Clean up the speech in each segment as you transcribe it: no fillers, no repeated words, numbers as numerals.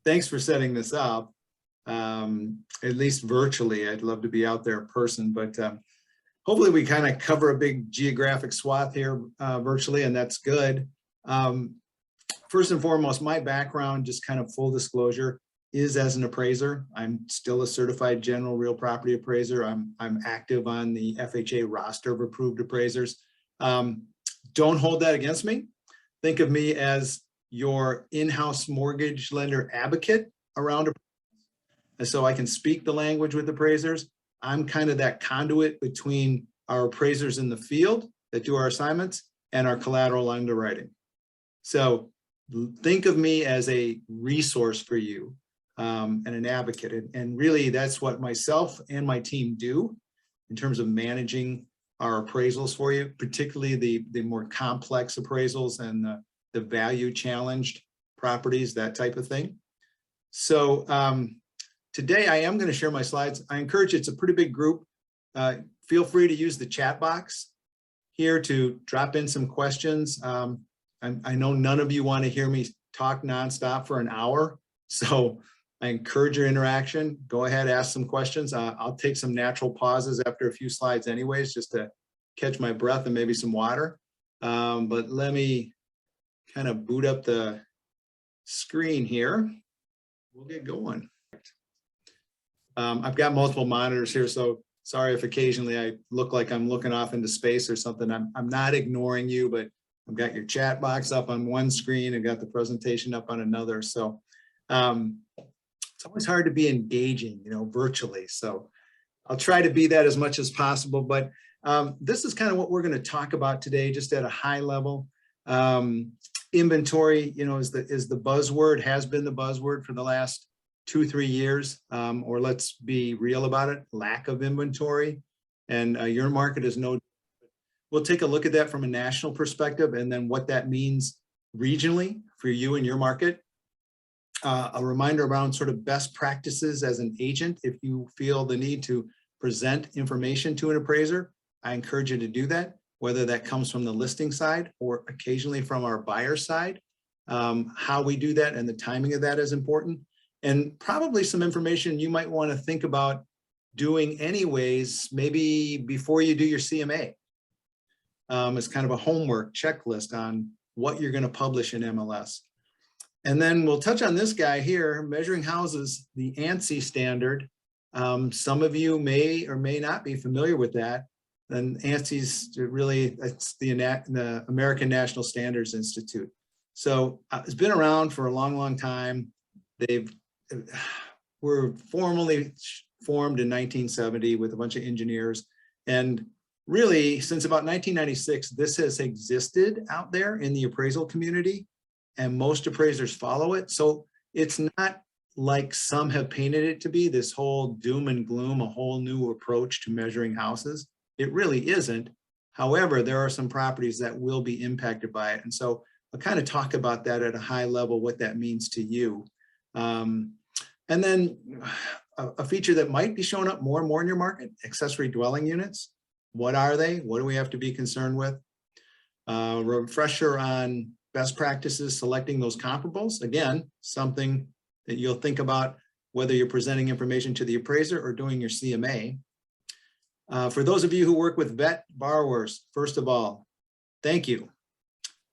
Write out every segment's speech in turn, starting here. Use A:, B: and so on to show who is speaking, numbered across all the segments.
A: thanks for setting this up, at least virtually. I'd love to be out there in person, but hopefully we kind of cover a big geographic swath here virtually, and that's good. First and foremost, my background, just kind of full disclosure, is as an appraiser. I'm still a certified general real property appraiser. I'm active on the FHA roster of approved appraisers. Don't hold that against me. Think of me as your in-house mortgage lender advocate around, and so I can speak the language with appraisers. I'm kind of that conduit between our appraisers in the field that do our assignments and our collateral underwriting. So think of me as a resource for you and an advocate. And really that's what myself and my team do in terms of managing our appraisals for you, particularly the more complex appraisals and the value challenged properties, that type of thing. So today I am going to share my slides. I encourage you, it's a pretty big group. Feel free to use the chat box here to drop in some questions. I know none of you want to hear me talk nonstop for an hour, so I encourage your interaction. Go ahead, ask some questions. I'll take some natural pauses after a few slides anyways, just to catch my breath and maybe some water. But let me kind of boot up the screen here. We'll get going. I've got multiple monitors here, so sorry if occasionally I look like I'm looking off into space or something. I'm not ignoring you, but I've got your chat box up on one screen and got the presentation up on another. So it's always hard to be engaging, virtually. So I'll try to be that as much as possible. But this is kind of what we're going to talk about today, just at a high level. Inventory, is the buzzword, has been the buzzword for the last 2-3 years, or let's be real about it, lack of inventory. And your market is no. We'll take a look at that from a national perspective and then what that means regionally for you and your market. A reminder around sort of best practices as an agent. If you feel the need to present information to an appraiser, I encourage you to do that, whether that comes from the listing side or occasionally from our buyer side. How we do that and the timing of that is important. And probably some information you might want to think about doing anyways, maybe before you do your CMA. It's kind of a homework checklist on what you're going to publish in MLS. And then we'll touch on this guy here, measuring houses, the ANSI standard. Some of you may or may not be familiar with that. And ANSI's really, it's the American National Standards Institute. So it's been around for a long, long time. Were formally formed in 1970 with a bunch of engineers. And really, since about 1996, this has existed out there in the appraisal community, and most appraisers follow it. So it's not like some have painted it to be, this whole doom and gloom, a whole new approach to measuring houses. It really isn't. However, there are some properties that will be impacted by it. And so I'll kind of talk about that at a high level, what that means to you. And then a feature that might be showing up more and more in your market, accessory dwelling units. What are they? What do we have to be concerned with? Refresher on best practices, selecting those comparables. Again, something that you'll think about whether you're presenting information to the appraiser or doing your CMA. For those of you who work with vet borrowers, first of all, thank you.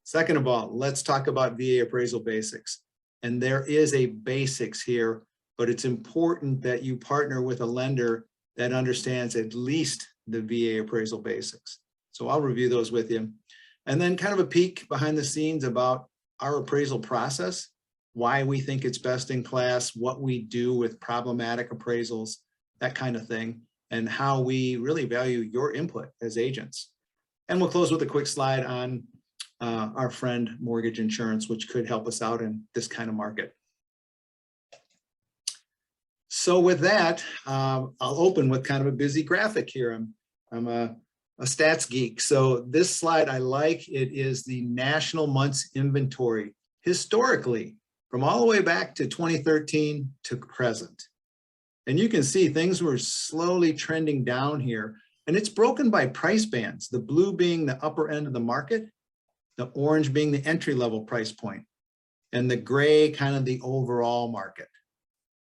A: Second of all, let's talk about VA appraisal basics. And there is a basics here, but it's important that you partner with a lender that understands at least the VA appraisal basics. So I'll review those with you. And then kind of a peek behind the scenes about our appraisal process, why we think it's best in class, what we do with problematic appraisals, that kind of thing, and how we really value your input as agents. And we'll close with a quick slide on our friend mortgage insurance, which could help us out in this kind of market. So with that, I'll open with kind of a busy graphic here. I'm a stats geek. So this slide I like. It is the national months inventory historically from all the way back to 2013 to present. And you can see things were slowly trending down here, and it's broken by price bands, the blue being the upper end of the market, the orange being the entry level price point. and the gray kind of the overall market.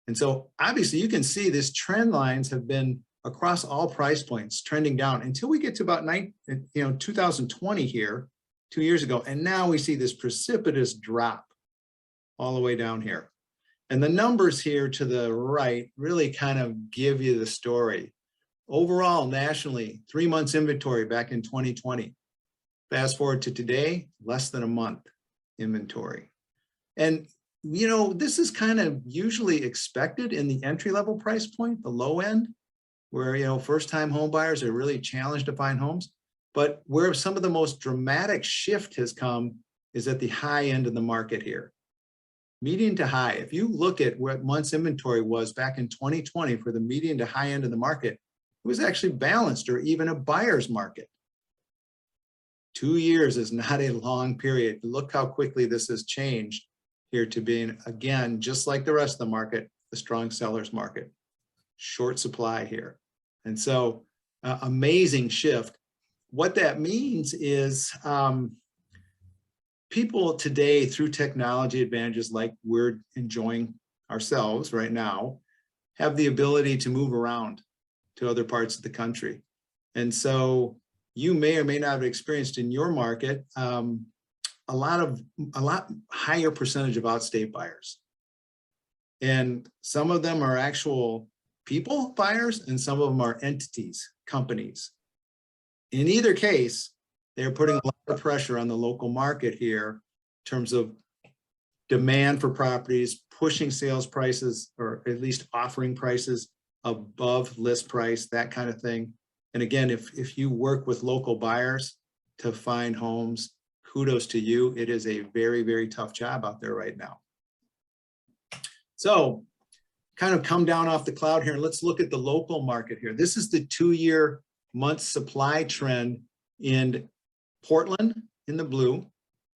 A: And so obviously you can see this trend lines have been across all price points trending down until we get to about 2020 here, 2 years ago. And now we see this precipitous drop all the way down here. And the numbers here to the right really kind of give you the story. Overall, nationally, 3 months inventory back in 2020. Fast forward to today, less than a month inventory. And, you know, this is kind of usually expected in the entry-level price point, the low end, where, you know, first-time home buyers are really challenged to find homes. But where some of the most dramatic shift has come is at the high end of the market here. Median to high, if you look at what months inventory was back in 2020 for the median to high end of the market, it was actually balanced or even a buyer's market. 2 years is not a long period. Look how quickly this has changed here to being, again, just like the rest of the market, the strong seller's market. Short supply here. And so amazing shift. What that means is people today, through technology advantages like we're enjoying ourselves right now, have the ability to move around to other parts of the country. And so you may or may not have experienced in your market a lot higher percentage of outstate buyers. And some of them are actual people buyers and some of them are entities, companies. In either case, they're putting a lot of pressure on the local market here in terms of demand for properties, pushing sales prices, or at least offering prices above list price, that kind of thing. And again, if you work with local buyers to find homes, kudos to you. It is a very, very tough job out there right now. So kind of come down off the cloud here and let's look at the local market here. This is the 2-year month supply trend in Portland in the blue,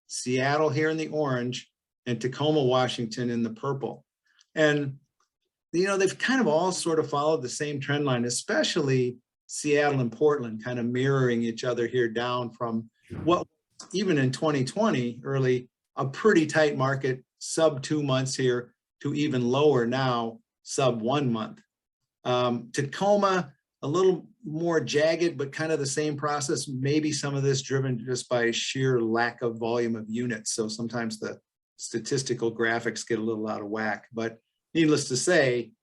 A: Seattle here in the orange, and Tacoma, Washington in the purple. And, you know, they've kind of all sort of followed the same trend line, especially Seattle and Portland kind of mirroring each other here down from what even in 2020 early, a pretty tight market, sub 2 months here to even lower now, sub 1 month. Tacoma, a little more jagged, but kind of the same process. Maybe some of this driven just by sheer lack of volume of units. So sometimes the statistical graphics get a little out of whack, but needless to say,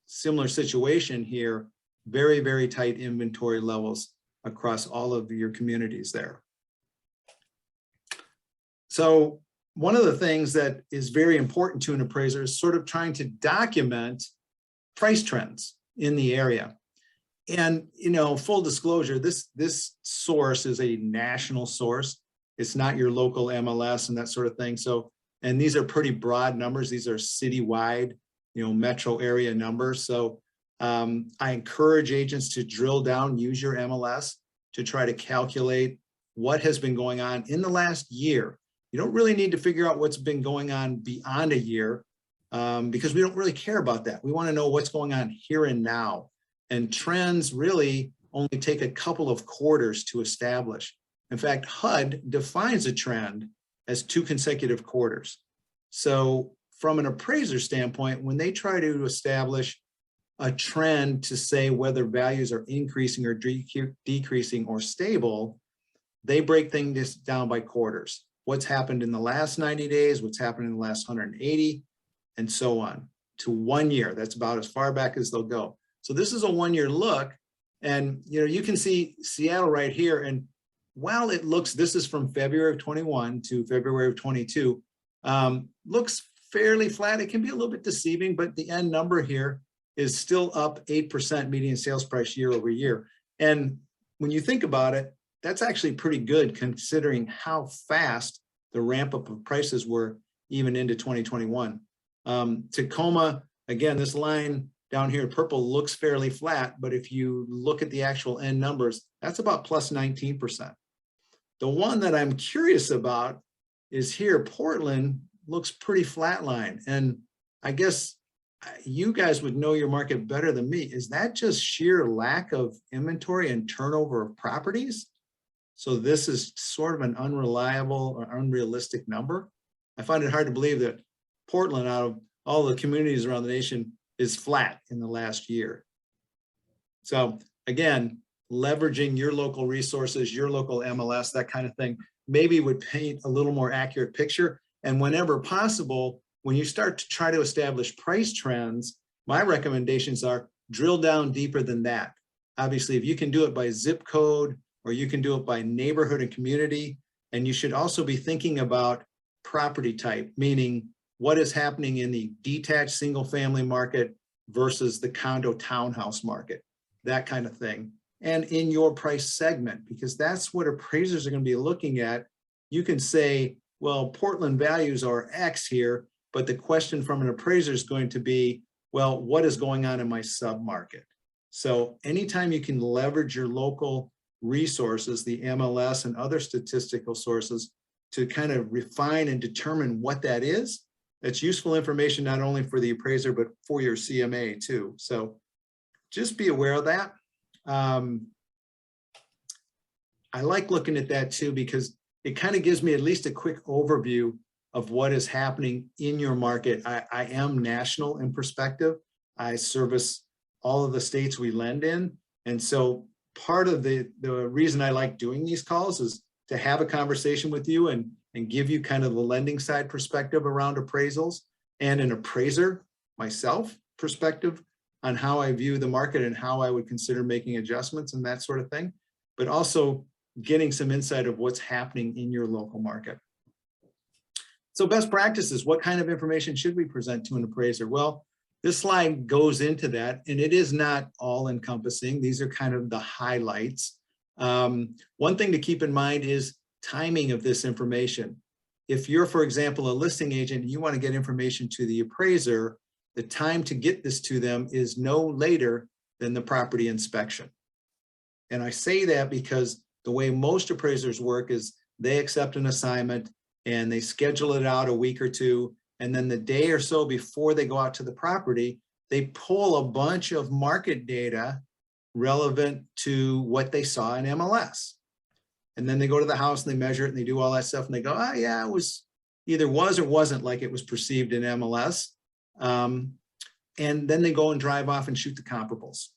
A: similar situation here, very, very tight inventory levels across all of your communities there. So one of the things that is very important to an appraiser is sort of trying to document price trends in the area. And, you know, full disclosure, this source is a national source. It's not your local MLS and that sort of thing. So, and these are pretty broad numbers. These are citywide, you know, metro area numbers. So I encourage agents to drill down, use your MLS to try to calculate what has been going on in the last year. You don't really need to figure out what's been going on beyond a year because we don't really care about that. We want to know what's going on here and now. And trends really only take a couple of quarters to establish. In fact, HUD defines a trend as 2 consecutive quarters. So from an appraiser standpoint, when they try to establish a trend to say whether values are increasing or decreasing or stable, they break things down by quarters. What's happened in the last 90 days, what's happened in the last 180, and so on to 1 year. That's about as far back as they'll go. So this is a 1-year look, and you know, you can see Seattle right here. And while it looks, this is from February of 21 to February of 22, looks fairly flat. It can be a little bit deceiving, but the end number here is still up 8% median sales price year over year. And when you think about it, that's actually pretty good considering how fast the ramp up of prices were even into 2021. Tacoma, again, this line down here in purple looks fairly flat, but if you look at the actual end numbers, that's about plus 19%. The one that I'm curious about is here, Portland looks pretty flatline. And I guess you guys would know your market better than me. Is that just sheer lack of inventory and turnover of properties? So this is sort of an unreliable or unrealistic number? I find it hard to believe that Portland, out of all the communities around the nation, is flat in the last year. So again, leveraging your local resources, your local MLS, that kind of thing, maybe would paint a little more accurate picture. And whenever possible, when you start to try to establish price trends, my recommendations are drill down deeper than that. Obviously, if you can do it by zip code, or you can do it by neighborhood and community, and you should also be thinking about property type, meaning what is happening in the detached single family market versus the condo townhouse market, that kind of thing. And in your price segment, because that's what appraisers are going to be looking at. You can say, well, Portland values are X here, but the question from an appraiser is going to be, well, what is going on in my sub-market? So anytime you can leverage your local resources, the MLS and other statistical sources, to kind of refine and determine what that is, that's useful information not only for the appraiser, but for your CMA too. So just be aware of that. I like looking at that too, because it kind of gives me at least a quick overview of what is happening in your market. I am national in perspective. I service all of the states we lend in. And so part of the reason I like doing these calls is to have a conversation with you and give you kind of the lending side perspective around appraisals, and an appraiser myself perspective on how I view the market and how I would consider making adjustments and that sort of thing, but also getting some insight of what's happening in your local market. So best practices, what kind of information should we present to an appraiser? Well, this slide goes into that, and it is not all encompassing. These are kind of the highlights. One thing to keep in mind is timing of this information. If you're, for example, a listing agent and you want to get information to the appraiser, the time to get this to them is no later than the property inspection. And I say that because the way most appraisers work is they accept an assignment and they schedule it out a week or two. And then the day or so before they go out to the property, they pull a bunch of market data relevant to what they saw in MLS. And then they go to the house and they measure it and they do all that stuff. And they go, oh yeah, it was either was or wasn't like it was perceived in MLS. And then they go and drive off and shoot the comparables.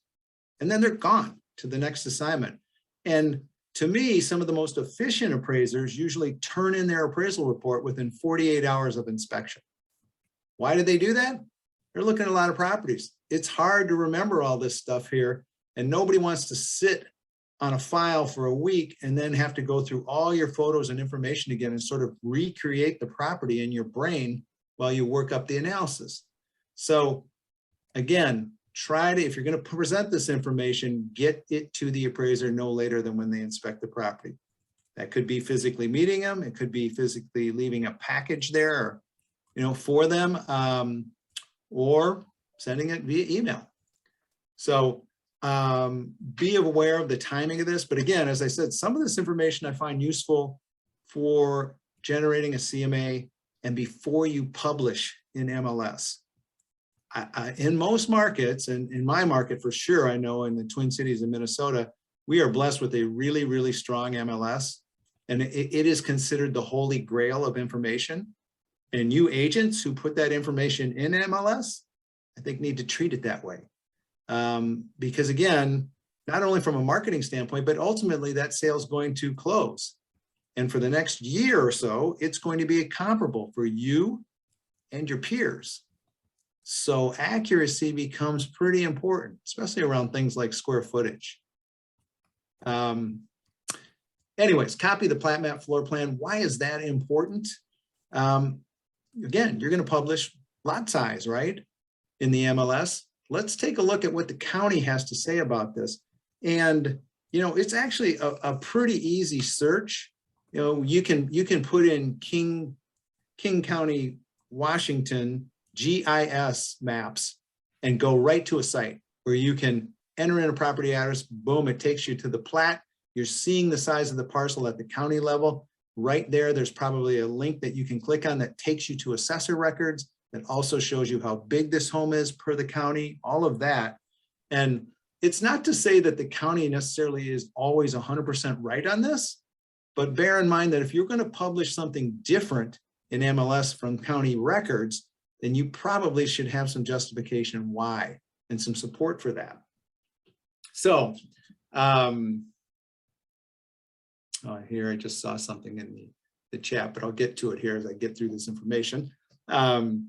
A: And then they're gone to the next assignment. And to me, some of the most efficient appraisers usually turn in their appraisal report within 48 hours of inspection. Why do they do that? They're looking at a lot of properties. It's hard to remember all this stuff here, and nobody wants to sit on a file for a week and then have to go through all your photos and information again and sort of recreate the property in your brain while you work up the analysis. So again, try to, if you're going to present this information, get it to the appraiser no later than when they inspect the property. That could be physically meeting them. It could be physically leaving a package there, for them, or sending it via email. So be aware of the timing of this. But again, as I said, some of this information I find useful for generating a CMA and before you publish in MLS. In most markets, and in my market for sure, I know in the Twin Cities in Minnesota, we are blessed with a really, really strong MLS. And it is considered the holy grail of information. And you agents who put that information in MLS, I think need to treat it that way. Because again, not only from a marketing standpoint, but ultimately that sale is going to close. And for the next year or so, it's going to be a comparable for you and your peers. So accuracy becomes pretty important, especially around things like square footage. Anyways, copy the plat map floor plan. Why is that important? Again, you're going to publish lot size, right, in the MLS. Let's take a look at what the county has to say about this. And, it's actually a pretty easy search. You can put in King County, Washington, GIS maps and go right to a site where you can enter in a property address. Boom, it takes you to the plat. You're seeing the size of the parcel at the county level. Right there, there's probably a link that you can click on that takes you to assessor records that also shows you how big this home is per the county, all of that. And it's not to say that the county necessarily is always 100% right on this, but bear in mind that if you're going to publish something different in MLS from county records, then you probably should have some justification why and some support for that. So here I just saw something in the chat, but I'll get to it here as I get through this information. And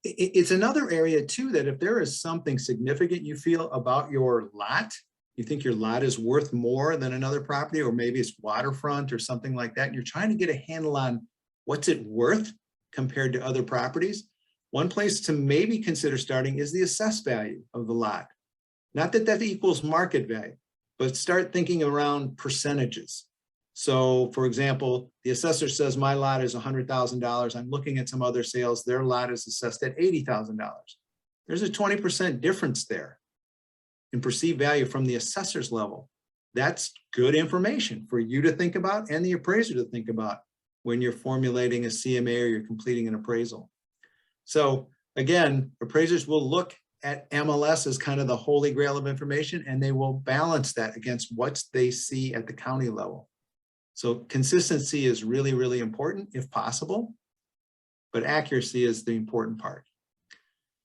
A: it's another area too, that if there is something significant you feel about your lot, you think your lot is worth more than another property, or maybe it's waterfront or something like that, and you're trying to get a handle on what's it worth compared to other properties, one place to maybe consider starting is the assessed value of the lot. Not that that equals market value, but start thinking around percentages. So for example, the assessor says my lot is $100,000. I'm looking at some other sales. Their lot is assessed at $80,000. There's a 20% difference there in perceived value from the assessor's level. That's good information for you to think about and the appraiser to think about when you're formulating a CMA or you're completing an appraisal. So again, appraisers will look at MLS as kind of the holy grail of information, and they will balance that against what they see at the county level. So consistency is really, really important if possible, but accuracy is the important part.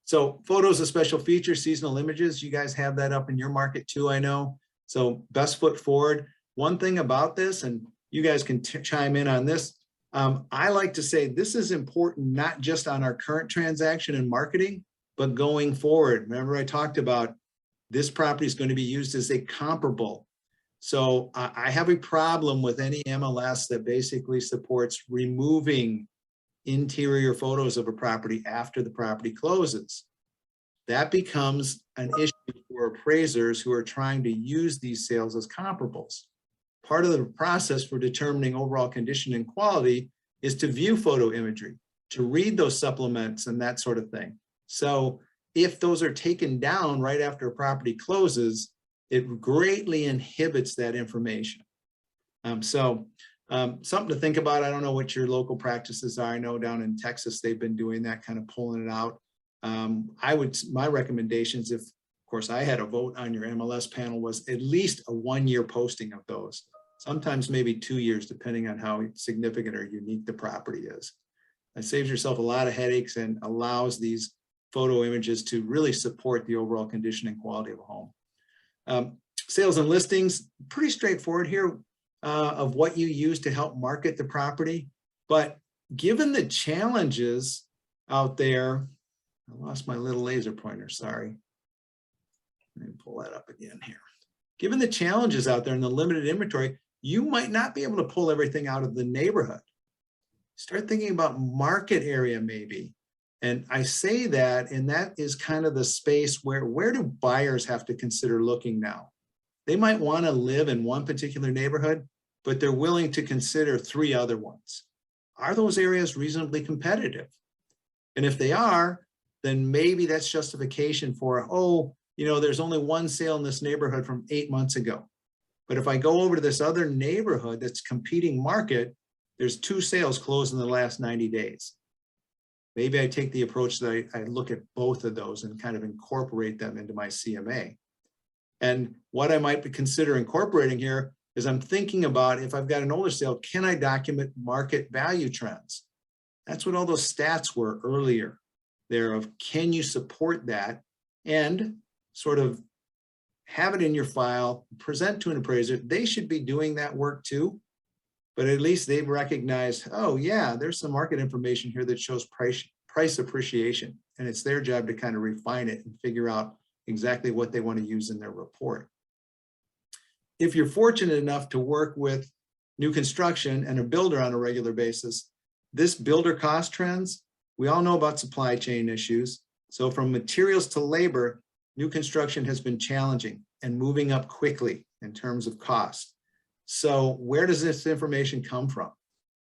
A: So photos of special features, seasonal images, you guys have that up in your market too, I know. So best foot forward. One thing about this, and you guys can chime in on this, I like to say this is important not just on our current transaction and marketing, but going forward. Remember I talked about this property is going to be used as a comparable. So I have a problem with any MLS that basically supports removing interior photos of a property after the property closes. That becomes an issue for appraisers who are trying to use these sales as comparables. Part of the process for determining overall condition and quality is to view photo imagery, to read those supplements and that sort of thing. So if those are taken down right after a property closes, it greatly inhibits that information. Something to think about. I don't know what your local practices are. I know down in Texas, they've been doing that, kind of pulling it out. My recommendations, if of course I had a vote on your MLS panel, was at least a 1-year posting of those. Sometimes maybe 2 years, depending on how significant or unique the property is. It saves yourself a lot of headaches and allows these photo images to really support the overall condition and quality of a home. Sales and listings, pretty straightforward here of what you use to help market the property. But given the challenges out there, I lost my little laser pointer, sorry. Let me pull that up again here. Given the challenges out there in the limited inventory, you might not be able to pull everything out of the neighborhood. Start thinking about market area maybe. And I say that, and that is kind of the space where do buyers have to consider looking now? They might want to live in one particular neighborhood, but they're willing to consider 3 other ones. Are those areas reasonably competitive? And if they are, then maybe that's justification for, oh, you know, there's only 1 sale in this neighborhood from 8 months ago. But if I go over to this other neighborhood that's competing market, there's 2 sales closed in the last 90 days. Maybe I take the approach that I look at both of those and kind of incorporate them into my CMA. And what I might consider incorporating here is I'm thinking about, if I've got an older sale, can I document market value trends? That's what all those stats were earlier there of, can you support that and sort of have it in your file, present to an appraiser. They should be doing that work too, but at least they've recognized, oh yeah, there's some market information here that shows price appreciation, and it's their job to kind of refine it and figure out exactly what they want to use in their report. If you're fortunate enough to work with new construction and a builder on a regular basis, this builder cost trends, we all know about supply chain issues. So from materials to labor, new construction has been challenging and moving up quickly in terms of cost. So where does this information come from?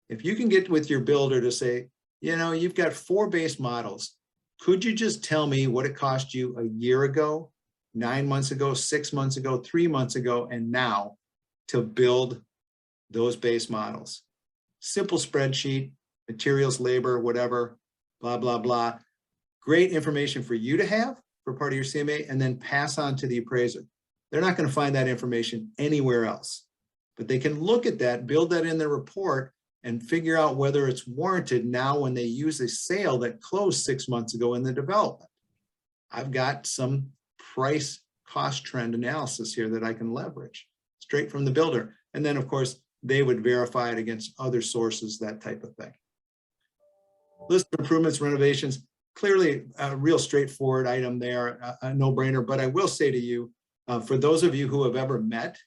A: If you can get with your builder to say, you know, you've got 4 base models. Could you just tell me what it cost you a year ago, 9 months ago, 6 months ago, 3 months ago, and now to build those base models? Simple spreadsheet, materials, labor, whatever, blah, blah, blah. Great information for you to have for part of your CMA, and then pass on to the appraiser. They're not going to find that information anywhere else, but they can look at that, build that in their report, and figure out whether it's warranted now when they use a sale that closed 6 months ago in the development. I've got some price cost trend analysis here that I can leverage straight from the builder. And then of course, they would verify it against other sources, that type of thing. List of improvements, renovations, clearly a real straightforward item there, a no-brainer. But I will say to you, for those of you who have ever met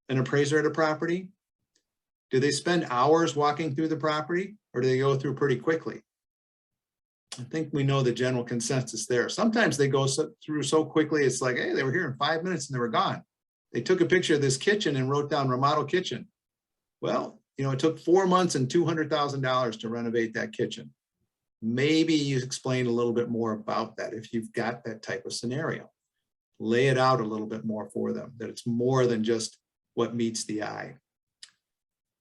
A: an appraiser at a property, do they spend hours walking through the property, or do they go through pretty quickly? I think we know the general consensus there. Sometimes they go through so quickly, it's like, hey, they were here in 5 minutes and they were gone. They took a picture of this kitchen and wrote down remodel kitchen. Well, you know, it took 4 months and $200,000 to renovate that kitchen. Maybe you explain a little bit more about that if you've got that type of scenario. Lay it out a little bit more for them, that it's more than just what meets the eye.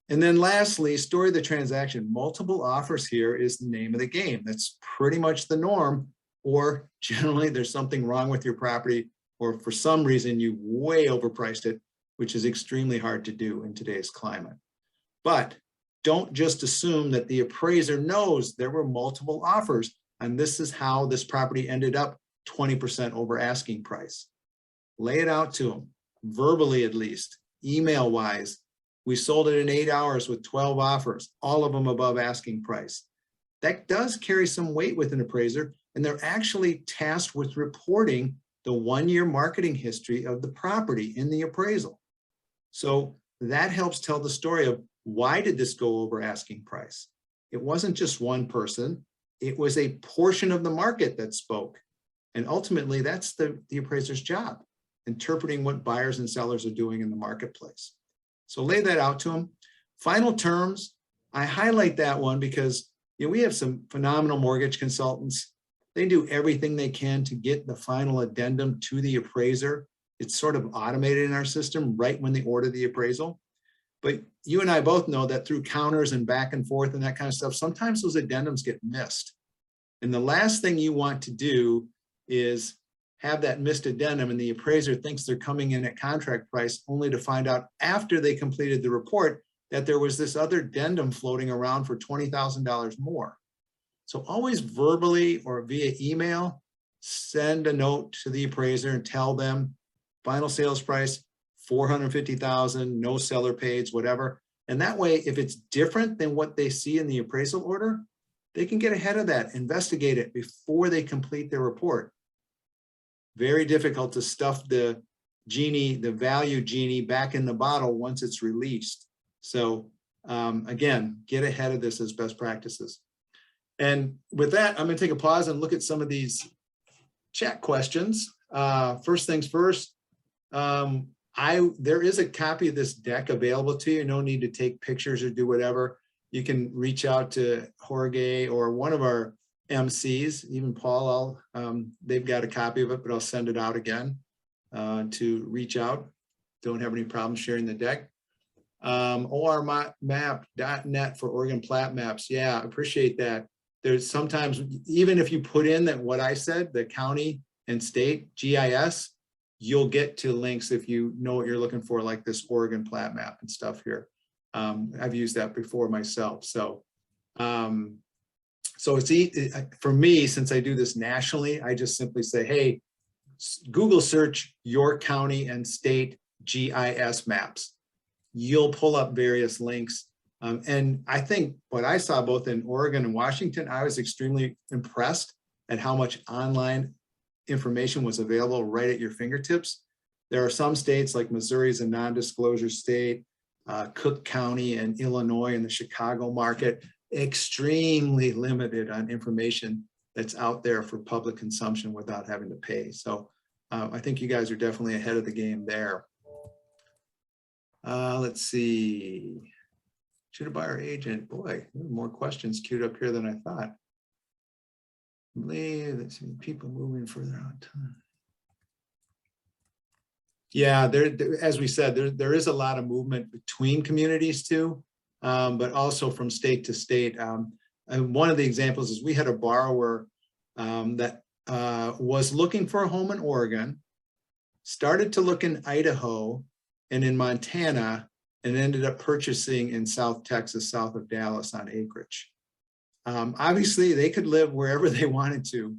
A: And then lastly, story of the transaction. Multiple offers here is the name of the game. That's pretty much the norm, or generally there's something wrong with your property, or for some reason you way overpriced it, which is extremely hard to do in today's climate. But don't just assume that the appraiser knows there were multiple offers and this is how this property ended up 20% over asking price. Lay it out to them, verbally at least, email wise. We sold it in 8 hours with 12 offers, all of them above asking price. That does carry some weight with an appraiser, and they're actually tasked with reporting the 1-year marketing history of the property in the appraisal. So that helps tell the story of why did this go over asking price? It wasn't just one person, it was a portion of the market that spoke. And ultimately, that's the appraiser's job, interpreting what buyers and sellers are doing in the marketplace. So lay that out to them. Final terms, I highlight that one because we have some phenomenal mortgage consultants. They do everything they can to get the final addendum to the appraiser. It's sort of automated in our system right when they order the appraisal. But you and I both know that through counters and back and forth and that kind of stuff, sometimes those addendums get missed. And the last thing you want to do is have that missed addendum and the appraiser thinks they're coming in at contract price only to find out after they completed the report that there was this other addendum floating around for $20,000 more. So always verbally or via email, send a note to the appraiser and tell them final sales price, $450,000, no seller pays, whatever. And that way, if it's different than what they see in the appraisal order, they can get ahead of that, investigate it before they complete their report. Very difficult to stuff the genie, the value genie back in the bottle once it's released. So again, get ahead of this as best practices. And with that, I'm going to take a pause and look at some of these chat questions. First things first, there is a copy of this deck available to you. No need to take pictures or do whatever. You can reach out to Jorge or one of our MCs, even Paul. They've got a copy of it, but I'll send it out again to reach out. Don't have any problem sharing the deck. ORMap.net for Oregon plat maps. Yeah, appreciate that. There's sometimes, even if you put in that what I said, the county and state GIS, you'll get to links if you know what you're looking for, like this Oregon plat map and stuff here. I've used that before myself. So it's easy for me, since I do this nationally, I just simply say, hey, Google search your county and state GIS maps. You'll pull up various links. And I think what I saw both in Oregon and Washington, I was extremely impressed at how much online information was available right at your fingertips. There are some states like Missouri is a non-disclosure state, Cook County and Illinois and the Chicago market, extremely limited on information that's out there for public consumption without having to pay. So I think you guys are definitely ahead of the game there. Let's see. Should a buyer agent? Boy, more questions queued up here than I thought. Let's see, people moving further on time. Yeah, as we said, there is a lot of movement between communities too, but also from state to state. And one of the examples is we had a borrower that was looking for a home in Oregon, started to look in Idaho and in Montana, and ended up purchasing in South Texas, south of Dallas on acreage. Obviously, they could live wherever they wanted to,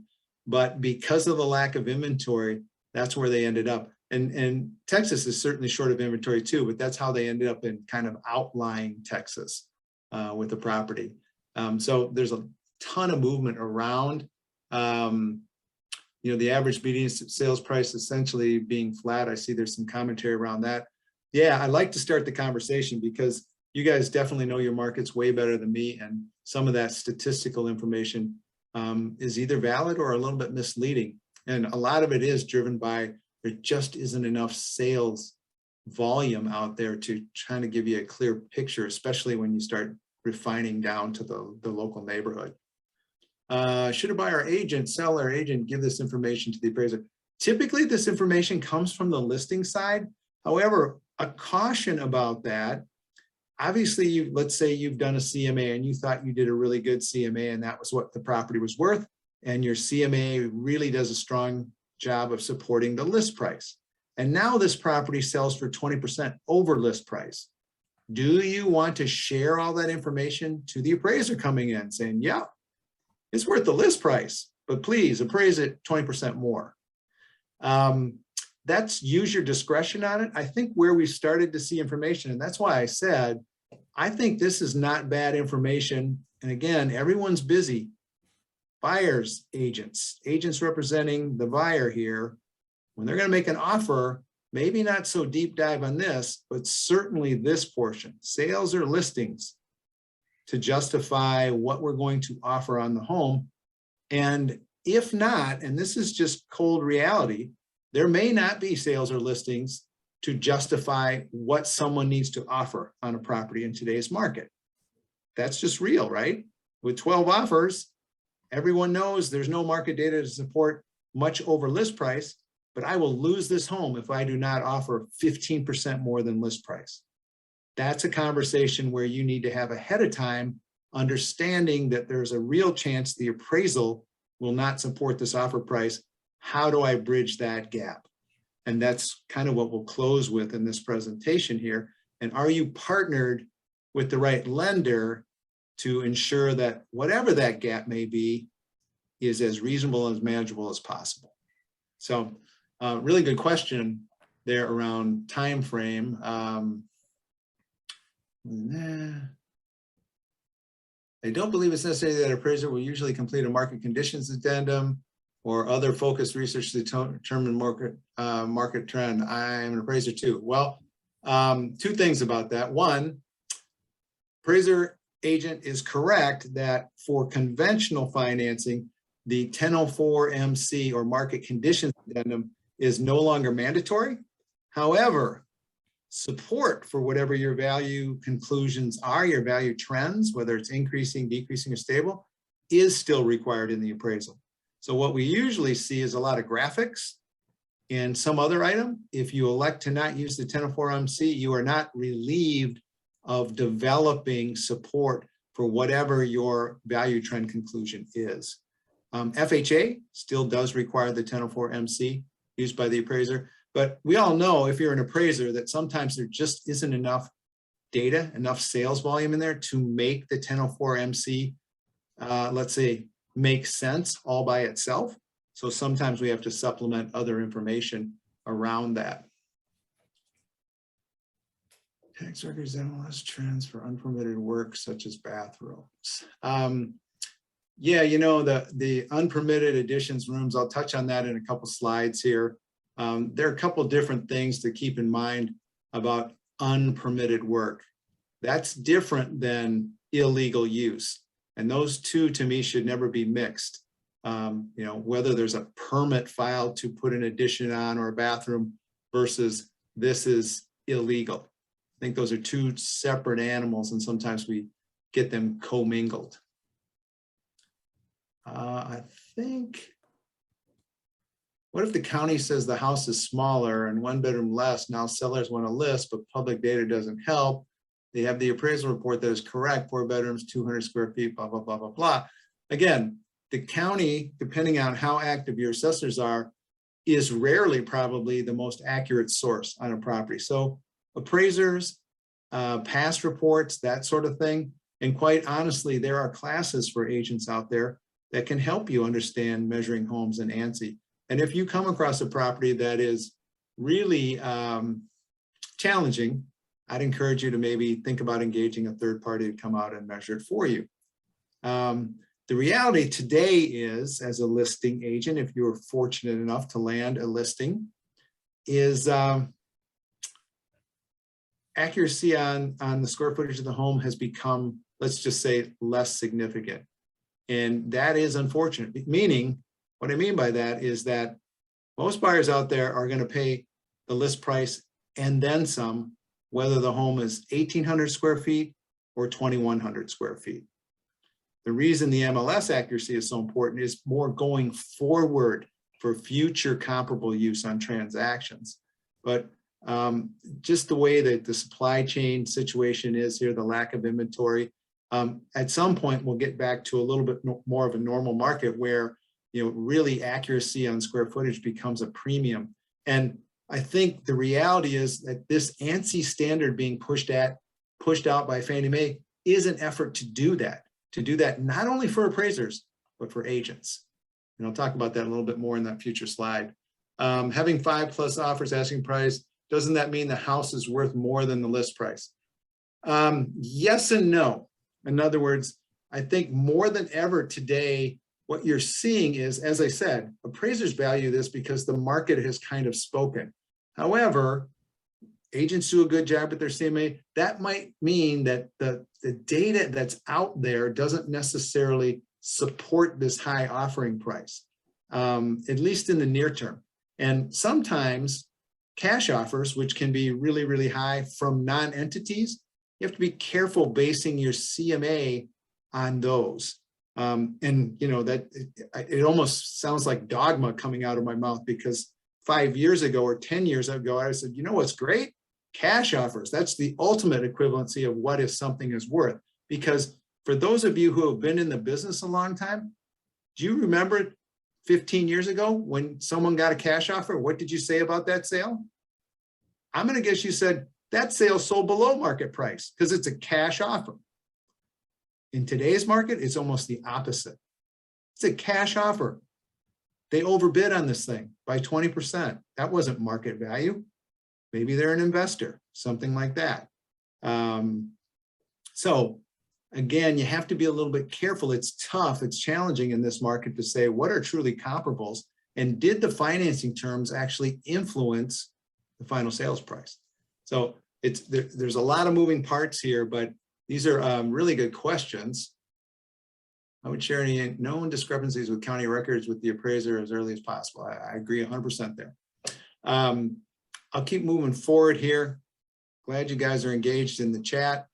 A: but because of the lack of inventory, that's where they ended up. And Texas is certainly short of inventory too, but that's how they ended up in kind of outlying Texas with the property. So there's a ton of movement around. You know, the average median sales price essentially being flat. I see there's some commentary around that. Yeah, I like to start the conversation because you guys definitely know your markets way better than me, and some of that statistical information is either valid or a little bit misleading. And a lot of it is driven by there just isn't enough sales volume out there to trying to give you a clear picture, especially when you start refining down to the local neighborhood. Should a buyer agent, seller agent give this information to the appraiser? Typically, this information comes from the listing side. However, a caution about that. Obviously, let's say you've done a CMA and you thought you did a really good CMA and that was what the property was worth. And your CMA really does a strong job of supporting the list price. And now this property sells for 20% over list price. Do you want to share all that information to the appraiser coming in saying, yeah, it's worth the list price, but please appraise it 20% more? That's use your discretion on it. I think where we started to see information, and that's why I said, I think this is not bad information. And again, everyone's busy. Buyers, agents representing the buyer here, when they're going to make an offer, maybe not so deep dive on this, but certainly this portion, sales or listings, to justify what we're going to offer on the home. And if not, and this is just cold reality, there may not be sales or listings to justify what someone needs to offer on a property in today's market. That's just real, right? With 12 offers, everyone knows there's no market data to support much over list price, but I will lose this home if I do not offer 15% more than list price. That's a conversation where you need to have ahead of time, understanding that there's a real chance the appraisal will not support this offer price. How do I bridge that gap? And that's kind of what we'll close with in this presentation here. And are you partnered with the right lender to ensure that whatever that gap may be is as reasonable and as manageable as possible? So really good question there around time frame. I don't believe it's necessary that appraiser will usually complete a market conditions addendum or other focused research to determine market trend. I'm an appraiser too. Well, two things about that. One, appraiser agent is correct that for conventional financing, the 1004 MC or market conditions addendum is no longer mandatory. However, support for whatever your value conclusions are, your value trends, whether it's increasing, decreasing, or stable, is still required in the appraisal. So what we usually see is a lot of graphics and some other item. If you elect to not use the 1004 MC, you are not relieved of developing support for whatever your value trend conclusion is. FHA still does require the 1004 MC used by the appraiser, but we all know if you're an appraiser that sometimes there just isn't enough data, enough sales volume in there to make the 1004 MC, let's say, make sense all by itself. So sometimes we have to supplement other information around that. Tax records, MLS trends for unpermitted work such as bathrooms. Yeah, you know, the unpermitted additions rooms, I'll touch on that in a couple slides here. There are a couple different things to keep in mind about unpermitted work. That's different than illegal use. And those two, to me, should never be mixed. You know, whether there's a permit filed to put an addition on or a bathroom versus this is illegal. I think those are two separate animals, and sometimes we get them commingled. I think, what if the county says the house is smaller and one bedroom less? Now sellers want to list, but public data doesn't help. They have the appraisal report that is correct, 4 bedrooms, 200 square feet, blah, blah, blah, blah, blah. Again, the county, depending on how active your assessors are, is rarely probably the most accurate source on a property. So appraisers past reports, that sort of thing. And quite honestly, there are classes for agents out there that can help you understand measuring homes in ANSI. And if you come across a property that is really challenging, I'd encourage you to maybe think about engaging a third party to come out and measure it for you. The reality today is, as a listing agent, if you're fortunate enough to land a listing, is accuracy on the square footage of the home has become, let's just say, less significant. And that is unfortunate, meaning what I mean by that is that most buyers out there are going to pay the list price and then some, whether the home is 1,800 square feet or 2,100 square feet. The reason the MLS accuracy is so important is more going forward for future comparable use on transactions. But just the way that the supply chain situation is here, the lack of inventory, at some point we'll get back to a little bit more of a normal market where, you know, really accuracy on square footage becomes a premium. And I think the reality is that this ANSI standard being pushed out by Fannie Mae is an effort to do that not only for appraisers, but for agents. And I'll talk about that a little bit more in that future slide. Having 5+ offers asking price, doesn't that mean the house is worth more than the list price? Yes and no. In other words, I think more than ever today, what you're seeing is, as I said, appraisers value this because the market has kind of spoken. However, agents do a good job at their CMA. That might mean that the data that's out there doesn't necessarily support this high offering price, at least in the near term. And sometimes cash offers, which can be really, really high from non-entities, you have to be careful basing your CMA on those. And you know, that it almost sounds like dogma coming out of my mouth, because 5 years ago or 10 years ago, I said, you know what's great? Cash offers. That's the ultimate equivalency of what if something is worth. Because for those of you who have been in the business a long time, do you remember 15 years ago when someone got a cash offer? What did you say about that sale? I'm going to guess you said that sale sold below market price because it's a cash offer. In today's market, it's almost the opposite. It's a cash offer. They overbid on this thing by 20%. That wasn't market value. Maybe they're an investor, something like that. So again, you have to be a little bit careful. It's tough, it's challenging in this market to say what are truly comparables, and did the financing terms actually influence the final sales price? So there's a lot of moving parts here, but these are really good questions. I would share any known discrepancies with county records with the appraiser as early as possible. I agree 100% there. I'll keep moving forward here. Glad you guys are engaged in the chat.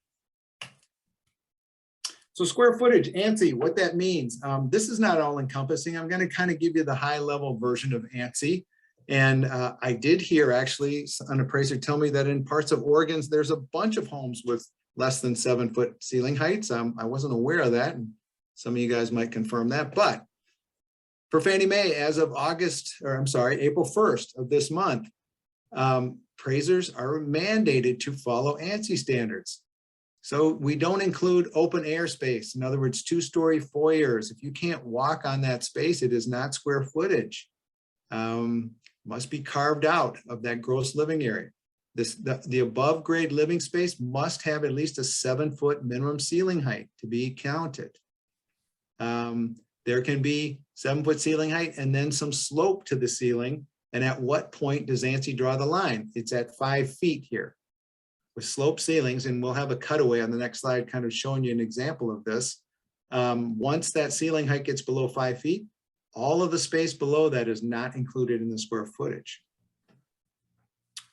A: So square footage, ANSI, what that means. This is not all encompassing. I'm going to kind of give you the high level version of ANSI. And I did hear actually an appraiser tell me that in parts of Oregon, there's a bunch of homes with less than 7-foot ceiling heights. I wasn't aware of that. And some of you guys might confirm that. But for Fannie Mae, as of April 1st of this month, appraisers are mandated to follow ANSI standards. So we don't include open air space. In other words, 2-story foyers. If you can't walk on that space, it is not square footage. Must be carved out of that gross living area. The above grade living space must have at least a 7-foot minimum ceiling height to be counted. There can be 7-foot ceiling height and then some slope to the ceiling. And at what point does ANSI draw the line? It's at 5 feet here with slope ceilings, and we'll have a cutaway on the next slide kind of showing you an example of this. Once that ceiling height gets below 5 feet, all of the space below that is not included in the square footage.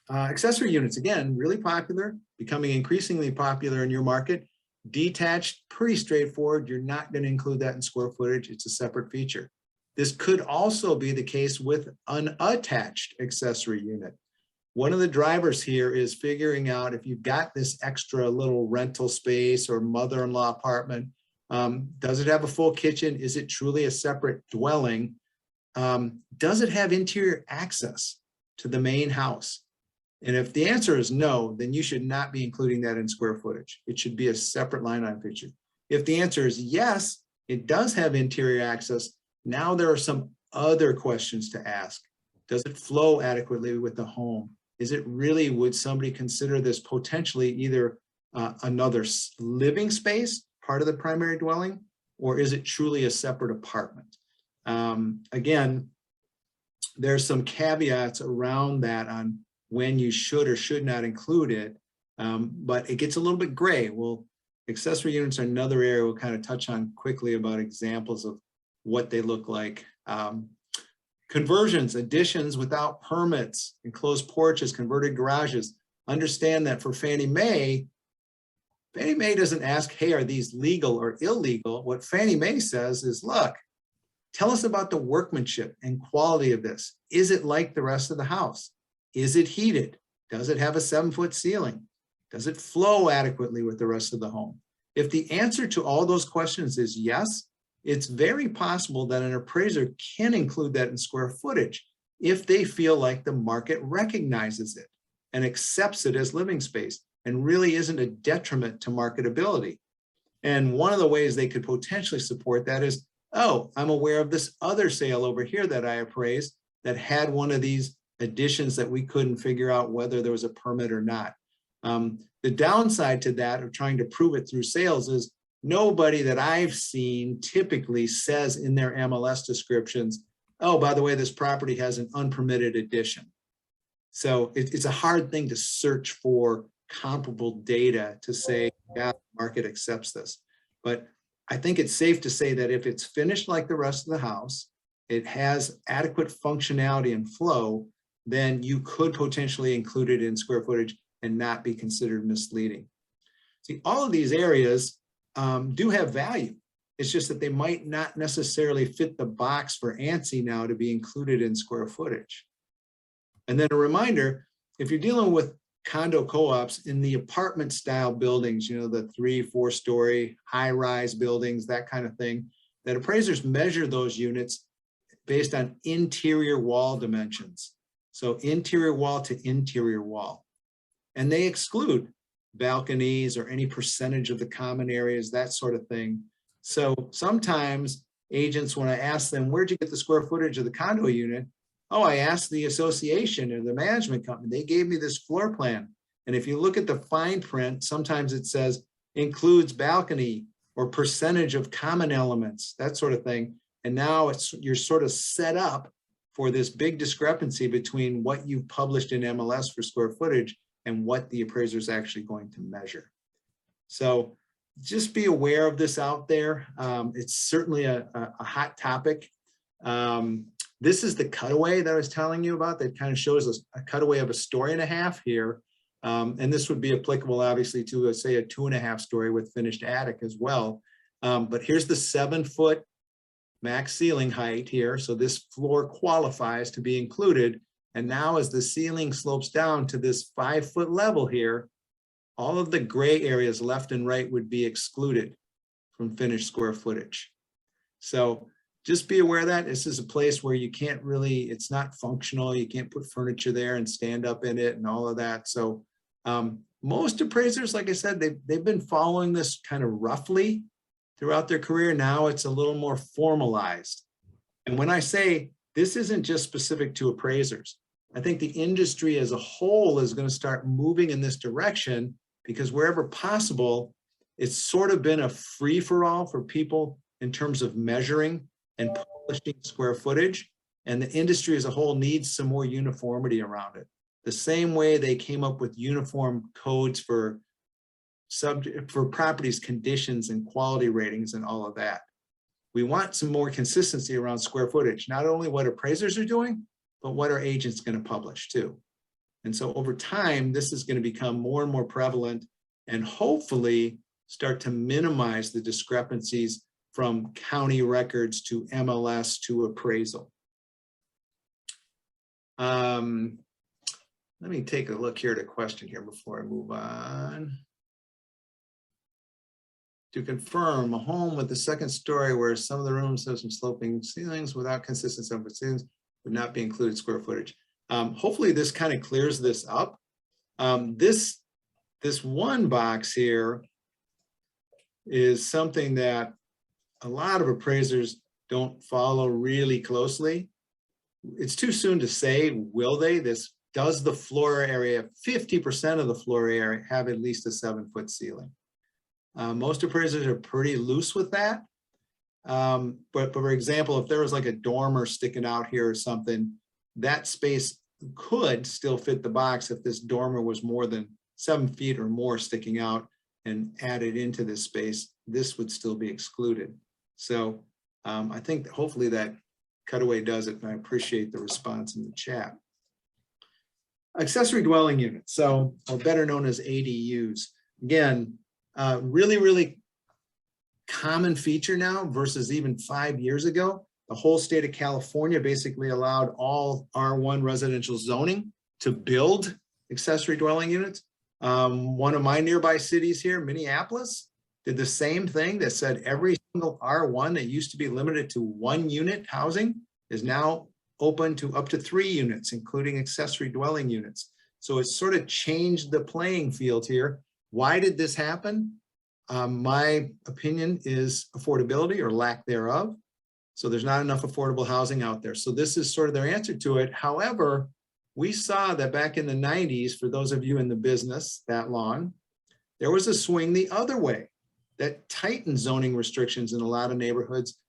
A: Accessory units, again, really popular, becoming increasingly popular in your market. Detached, pretty straightforward. You're not going to include that in square footage. It's a separate feature. This could also be the case with an unattached accessory unit. One of the drivers here is figuring out if you've got this extra little rental space or mother-in-law apartment, does it have a full kitchen? Is it truly a separate dwelling? Does it have interior access to the main house? And if the answer is no, then you should not be including that in square footage. It should be a separate line item picture. If the answer is yes, it does have interior access, now there are some other questions to ask. Does it flow adequately with the home? Is it really, would somebody consider this potentially either another living space, part of the primary dwelling, or is it truly a separate apartment? Again, there's some caveats around that on when you should or should not include it, but it gets a little bit gray. Well, accessory units are another area we'll kind of touch on quickly about examples of what they look like. Conversions, additions without permits, enclosed porches, converted garages. Understand that for Fannie Mae doesn't ask, hey, are these legal or illegal? What Fannie Mae says is, look, tell us about the workmanship and quality of this. Is it like the rest of the house? Is it heated? Does it have a 7-foot ceiling? Does it flow adequately with the rest of the home? If the answer to all those questions is yes, it's very possible that an appraiser can include that in square footage if they feel like the market recognizes it and accepts it as living space and really isn't a detriment to marketability. And one of the ways they could potentially support that is, oh, I'm aware of this other sale over here that I appraised that had one of these additions that we couldn't figure out whether there was a permit or not. The downside to that of trying to prove it through sales is nobody that I've seen typically says in their MLS descriptions, oh, by the way, this property has an unpermitted addition. So it's a hard thing to search for comparable data to say, yeah, the market accepts this. But I think it's safe to say that if it's finished like the rest of the house, it has adequate functionality and flow, then you could potentially include it in square footage and not be considered misleading. See, all of these areas do have value. It's just that they might not necessarily fit the box for ANSI now to be included in square footage. And then a reminder, if you're dealing with condo co-ops in the apartment style buildings, you know, the 3-4 story high-rise buildings, that kind of thing, that appraisers measure those units based on interior wall dimensions. So interior wall to interior wall. And they exclude balconies or any percentage of the common areas, that sort of thing. So sometimes agents, when I ask them, where'd you get the square footage of the condo unit? Oh, I asked the association or the management company. They gave me this floor plan. And if you look at the fine print, sometimes it says includes balcony or percentage of common elements, that sort of thing. And now you're sort of set up for this big discrepancy between what you've published in MLS for square footage and what the appraiser is actually going to measure. So just be aware of this out there. It's certainly a hot topic. This is the cutaway that I was telling you about that kind of shows us a cutaway of 1.5 stories here. And this would be applicable obviously to say a 2.5 story with finished attic as well. But here's the 7-foot max ceiling height here. So this floor qualifies to be included. And now as the ceiling slopes down to this 5-foot level here, all of the gray areas left and right would be excluded from finished square footage. So just be aware of that. This is a place where you can't really, it's not functional. You can't put furniture there and stand up in it and all of that. So most appraisers, like I said, they've been following this kind of roughly throughout their career. Now it's a little more formalized. And when I say this isn't just specific to appraisers, I think the industry as a whole is going to start moving in this direction because wherever possible, it's sort of been a free-for-all for people in terms of measuring and publishing square footage. And the industry as a whole needs some more uniformity around it. The same way they came up with uniform codes for properties, conditions, and quality ratings and all of that. We want some more consistency around square footage, not only what appraisers are doing, but what our agents going to publish too. And so over time, this is going to become more and more prevalent and hopefully start to minimize the discrepancies from county records to MLS to appraisal. Let me take a look here at a question here before I move on. To confirm, a home with the 2nd story where some of the rooms have some sloping ceilings without consistent 7-foot ceilings would not be included square footage. Hopefully this kind of clears this up. This one box here is something that a lot of appraisers don't follow really closely. It's too soon to say, will they? Does the floor area, 50% of the floor area, have at least a 7-foot ceiling? Most appraisers are pretty loose with that. But for example, if there was like a dormer sticking out here or something, that space could still fit the box if this dormer was more than 7 feet or more sticking out and added into this space. This would still be excluded. So I think that hopefully that cutaway does it, and I appreciate the response in the chat. Accessory dwelling units, or better known as ADUs. Again, really common feature now versus even 5 years ago. The whole state of California basically allowed all R1 residential zoning to build accessory dwelling units. One of my nearby cities here, Minneapolis, did the same thing that said every single R1 that used to be limited to 1 unit housing is now open to up to 3 units, including accessory dwelling units. So it sort of changed the playing field here. Why did this happen? My opinion is affordability or lack thereof. So there's not enough affordable housing out there. So this is sort of their answer to it. However, we saw that back in the 90s, for those of you in the business that long, there was a swing the other way that tightened zoning restrictions in a lot of neighborhoods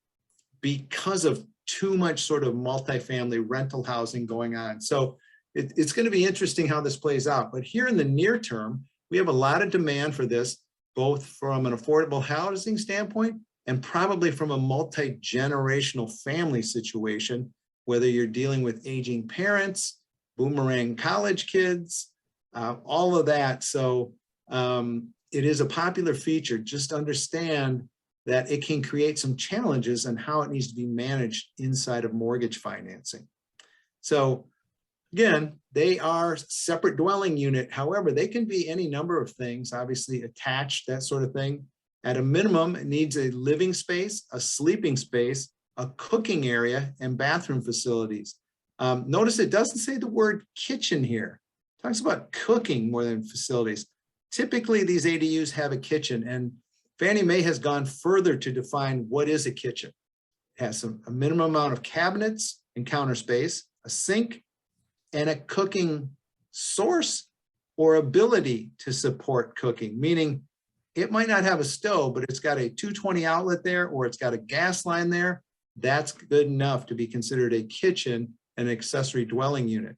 A: because of too much sort of multifamily rental housing going on. So it's going to be interesting how this plays out. But here in the near term, we have a lot of demand for this, both from an affordable housing standpoint and probably from a multi-generational family situation, whether you're dealing with aging parents, boomerang college kids, all of that. So it is a popular feature. Just understand that it can create some challenges on how it needs to be managed inside of mortgage financing. So again, they are separate dwelling unit. However, they can be any number of things, obviously attached, that sort of thing. At a minimum, it needs a living space, a sleeping space, a cooking area, and bathroom facilities. Notice it doesn't say the word kitchen here. It talks about cooking more than facilities. Typically, these ADUs have a kitchen, and Fannie Mae has gone further to define what is a kitchen. It has a minimum amount of cabinets and counter space, a sink, and a cooking source or ability to support cooking, meaning it might not have a stove, but it's got a 220 outlet there, or it's got a gas line there. That's good enough to be considered a kitchen and accessory dwelling unit.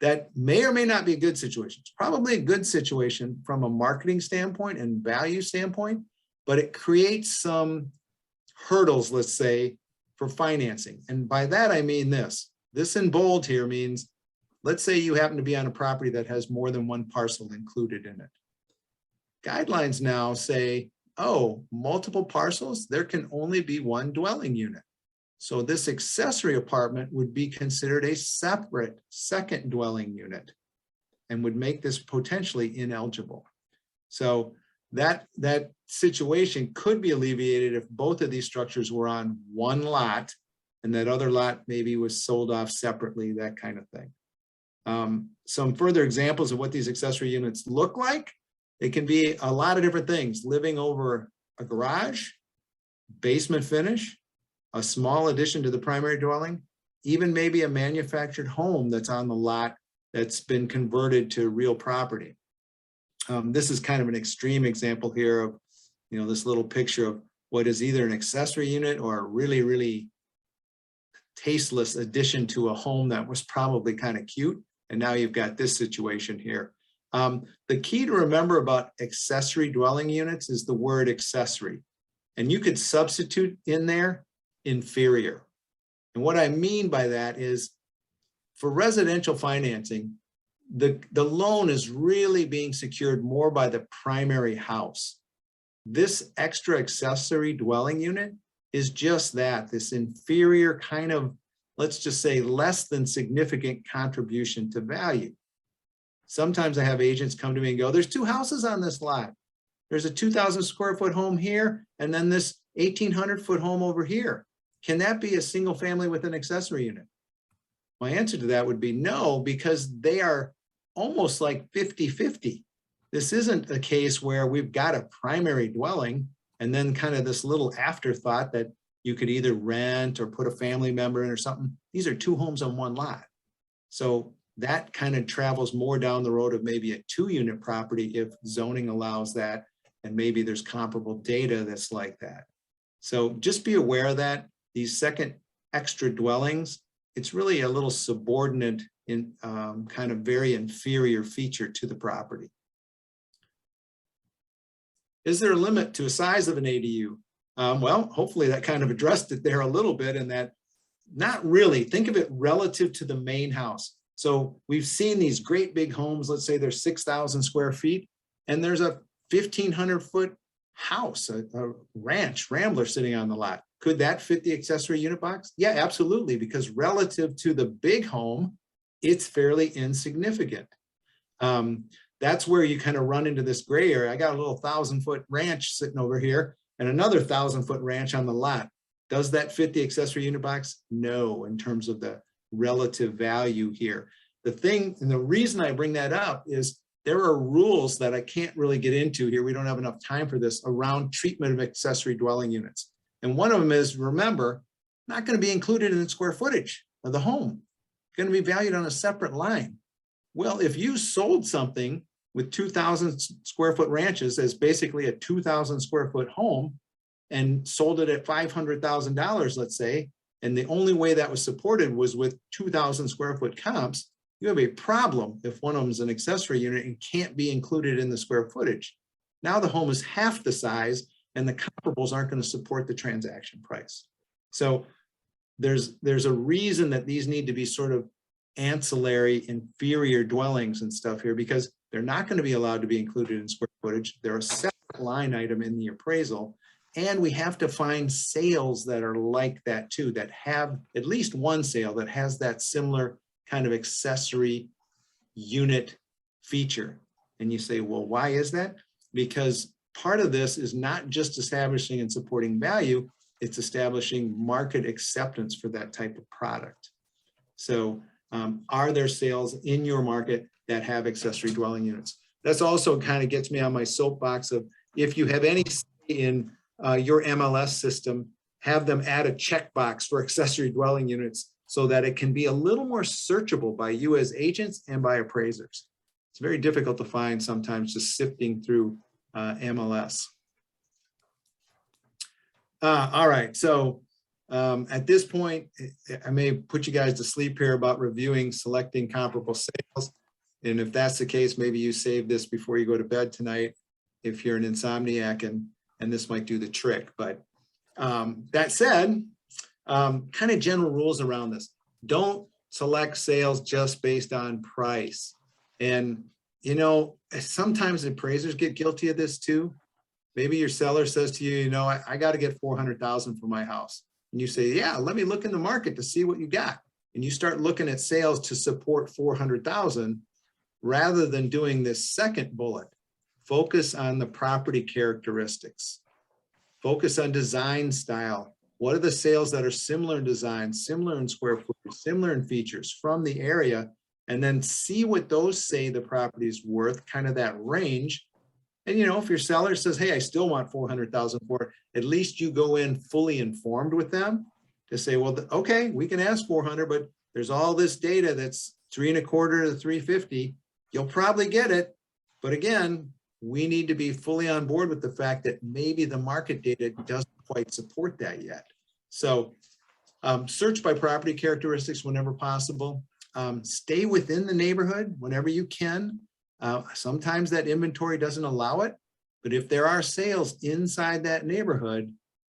A: That may or may not be a good situation. It's probably a good situation from a marketing standpoint and value standpoint, but it creates some hurdles, let's say, for financing. And by that, I mean this. This in bold here means, let's say you happen to be on a property that has more than one parcel included in it. Guidelines now say, oh, multiple parcels, there can only be one dwelling unit. So this accessory apartment would be considered a separate second dwelling unit and would make this potentially ineligible. So that situation could be alleviated if both of these structures were on one lot and that other lot maybe was sold off separately, that kind of thing. Some further examples of what these accessory units look like. It can be a lot of different things: living over a garage, basement finish, a small addition to the primary dwelling, even maybe a manufactured home that's on the lot that's been converted to real property. This is kind of an extreme example here of, this little picture of what is either an accessory unit or a really, really tasteless addition to a home that was probably kind of cute. And now you've got this situation here. The key to remember about accessory dwelling units is the word accessory. And you could substitute in there inferior. And what I mean by that is, for residential financing, the loan is really being secured more by the primary house. This extra accessory dwelling unit is just that, this inferior kind of, let's just say, less than significant contribution to value. Sometimes I have agents come to me and go, there's 2 houses on this lot. There's a 2,000 square foot home here, and then this 1,800 foot home over here. Can that be a single family with an accessory unit? My answer to that would be no, because they are almost like 50-50. This isn't a case where we've got a primary dwelling and then kind of this little afterthought that you could either rent or put a family member in or something. These are two homes on one lot. So that kind of travels more down the road of maybe a 2-unit property if zoning allows that, and maybe there's comparable data that's like that. So just be aware of that. These second extra dwellings, it's really a little subordinate in kind of very inferior feature to the property. Is there a limit to a size of an ADU? Well, hopefully that kind of addressed it there a little bit, in that not really. Think of it relative to the main house. So we've seen these great big homes, let's say they're 6,000 square feet, and there's a 1,500-foot house, a ranch, rambler sitting on the lot. Could that fit the accessory unit box? Yeah, absolutely, because relative to the big home, it's fairly insignificant. That's where you kind of run into this gray area. I got a little 1,000-foot ranch sitting over here and another 1,000-foot ranch on the lot. Does that fit the accessory unit box? No, in terms of the relative value here. The thing, and the reason I bring that up is there are rules that I can't really get into here. We don't have enough time for this, around treatment of accessory dwelling units. And one of them is, remember, not going to be included in the square footage of the home. It's going to be valued on a separate line. Well, if you sold something with 2,000 square foot ranches as basically a 2,000 square foot home and sold it at $500,000, let's say, and the only way that was supported was with 2,000 square foot comps, you have a problem if one of them is an accessory unit and can't be included in the square footage. Now the home is half the size and the comparables aren't going to support the transaction price. So there's a reason that these need to be sort of ancillary inferior dwellings and stuff here, because they're not going to be allowed to be included in square footage. They're a separate line item in the appraisal. And we have to find sales that are like that too, that have at least one sale that has that similar kind of accessory unit feature. And you say, well, why is that? Because part of this is not just establishing and supporting value, it's establishing market acceptance for that type of product. So are there sales in your market that have accessory dwelling units? That's also kind of gets me on my soapbox of, if you have any say in your MLS system, have them add a checkbox for accessory dwelling units so that it can be a little more searchable by you as agents and by appraisers. It's very difficult to find sometimes just sifting through MLS. All right, so at this point, I may put you guys to sleep here about reviewing selecting comparable sales. And if that's the case, maybe you save this before you go to bed tonight if you're an insomniac, and this might do the trick. But that said, kind of general rules around this. Don't select sales just based on price. And, you know, sometimes appraisers get guilty of this too. Maybe your seller says to you, you know, I got to get $400,000 for my house. And you say, yeah, let me look in the market to see what you got. And you start looking at sales to support $400,000 rather than doing this second bullet. Focus on the property characteristics. Focus on design style. What are the sales that are similar in design, similar in square footage, similar in features from the area, and then see what those say the property is worth, kind of that range. And, you know, if your seller says, hey, I still want $400,000 for it, at least you go in fully informed with them to say, well, okay, we can ask 400, but there's all this data that's 3.25 to 350. You'll probably get it. But again, we need to be fully on board with the fact that maybe the market data doesn't quite support that yet. So search by property characteristics whenever possible. Stay within the neighborhood whenever you can. Sometimes that inventory doesn't allow it, but if there are sales inside that neighborhood,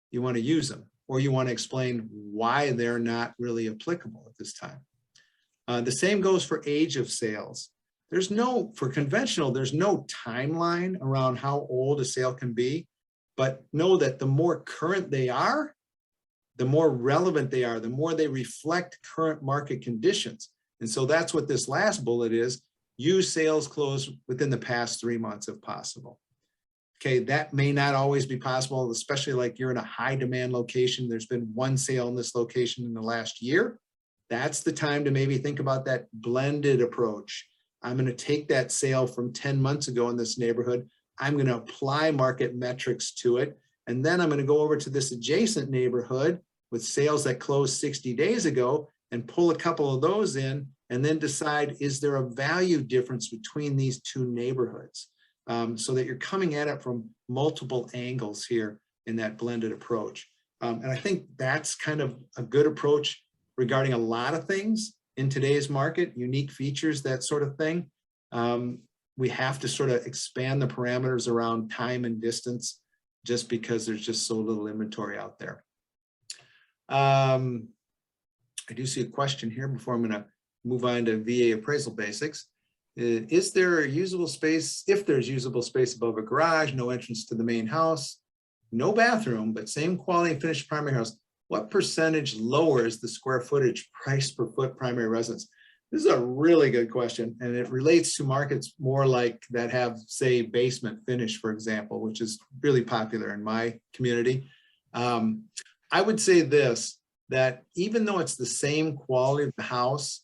A: you want to use them, or you want to explain why they're not really applicable at this time. The same goes for age of sales. For conventional, there's no timeline around how old a sale can be, but know that the more current they are, the more relevant they are, the more they reflect current market conditions. And so that's what this last bullet is. Use sales closed within the past 3 months if possible. Okay, that may not always be possible, especially like you're in a high demand location. There's been one sale in this location in the last year. That's the time to maybe think about that blended approach. I'm going to take that sale from 10 months ago in this neighborhood. I'm going to apply market metrics to it. And then I'm going to go over to this adjacent neighborhood with sales that closed 60 days ago and pull a couple of those in and then decide, is there a value difference between these two neighborhoods? So that you're coming at it from multiple angles here in that blended approach. And I think that's kind of a good approach regarding a lot of things in today's market, unique features, that sort of thing. We have to sort of expand the parameters around time and distance just because there's just so little inventory out there. I do see a question here before I'm going to move on to VA appraisal basics. Is there a usable space? If there's usable space above a garage, no entrance to the main house, no bathroom, but same quality and finished primary house, what percentage lowers the square footage price per foot primary residence? This is a really good question, and it relates to markets more like that have, say, basement finish, for example, which is really popular in my community. I would say this, that even though it's the same quality of the house,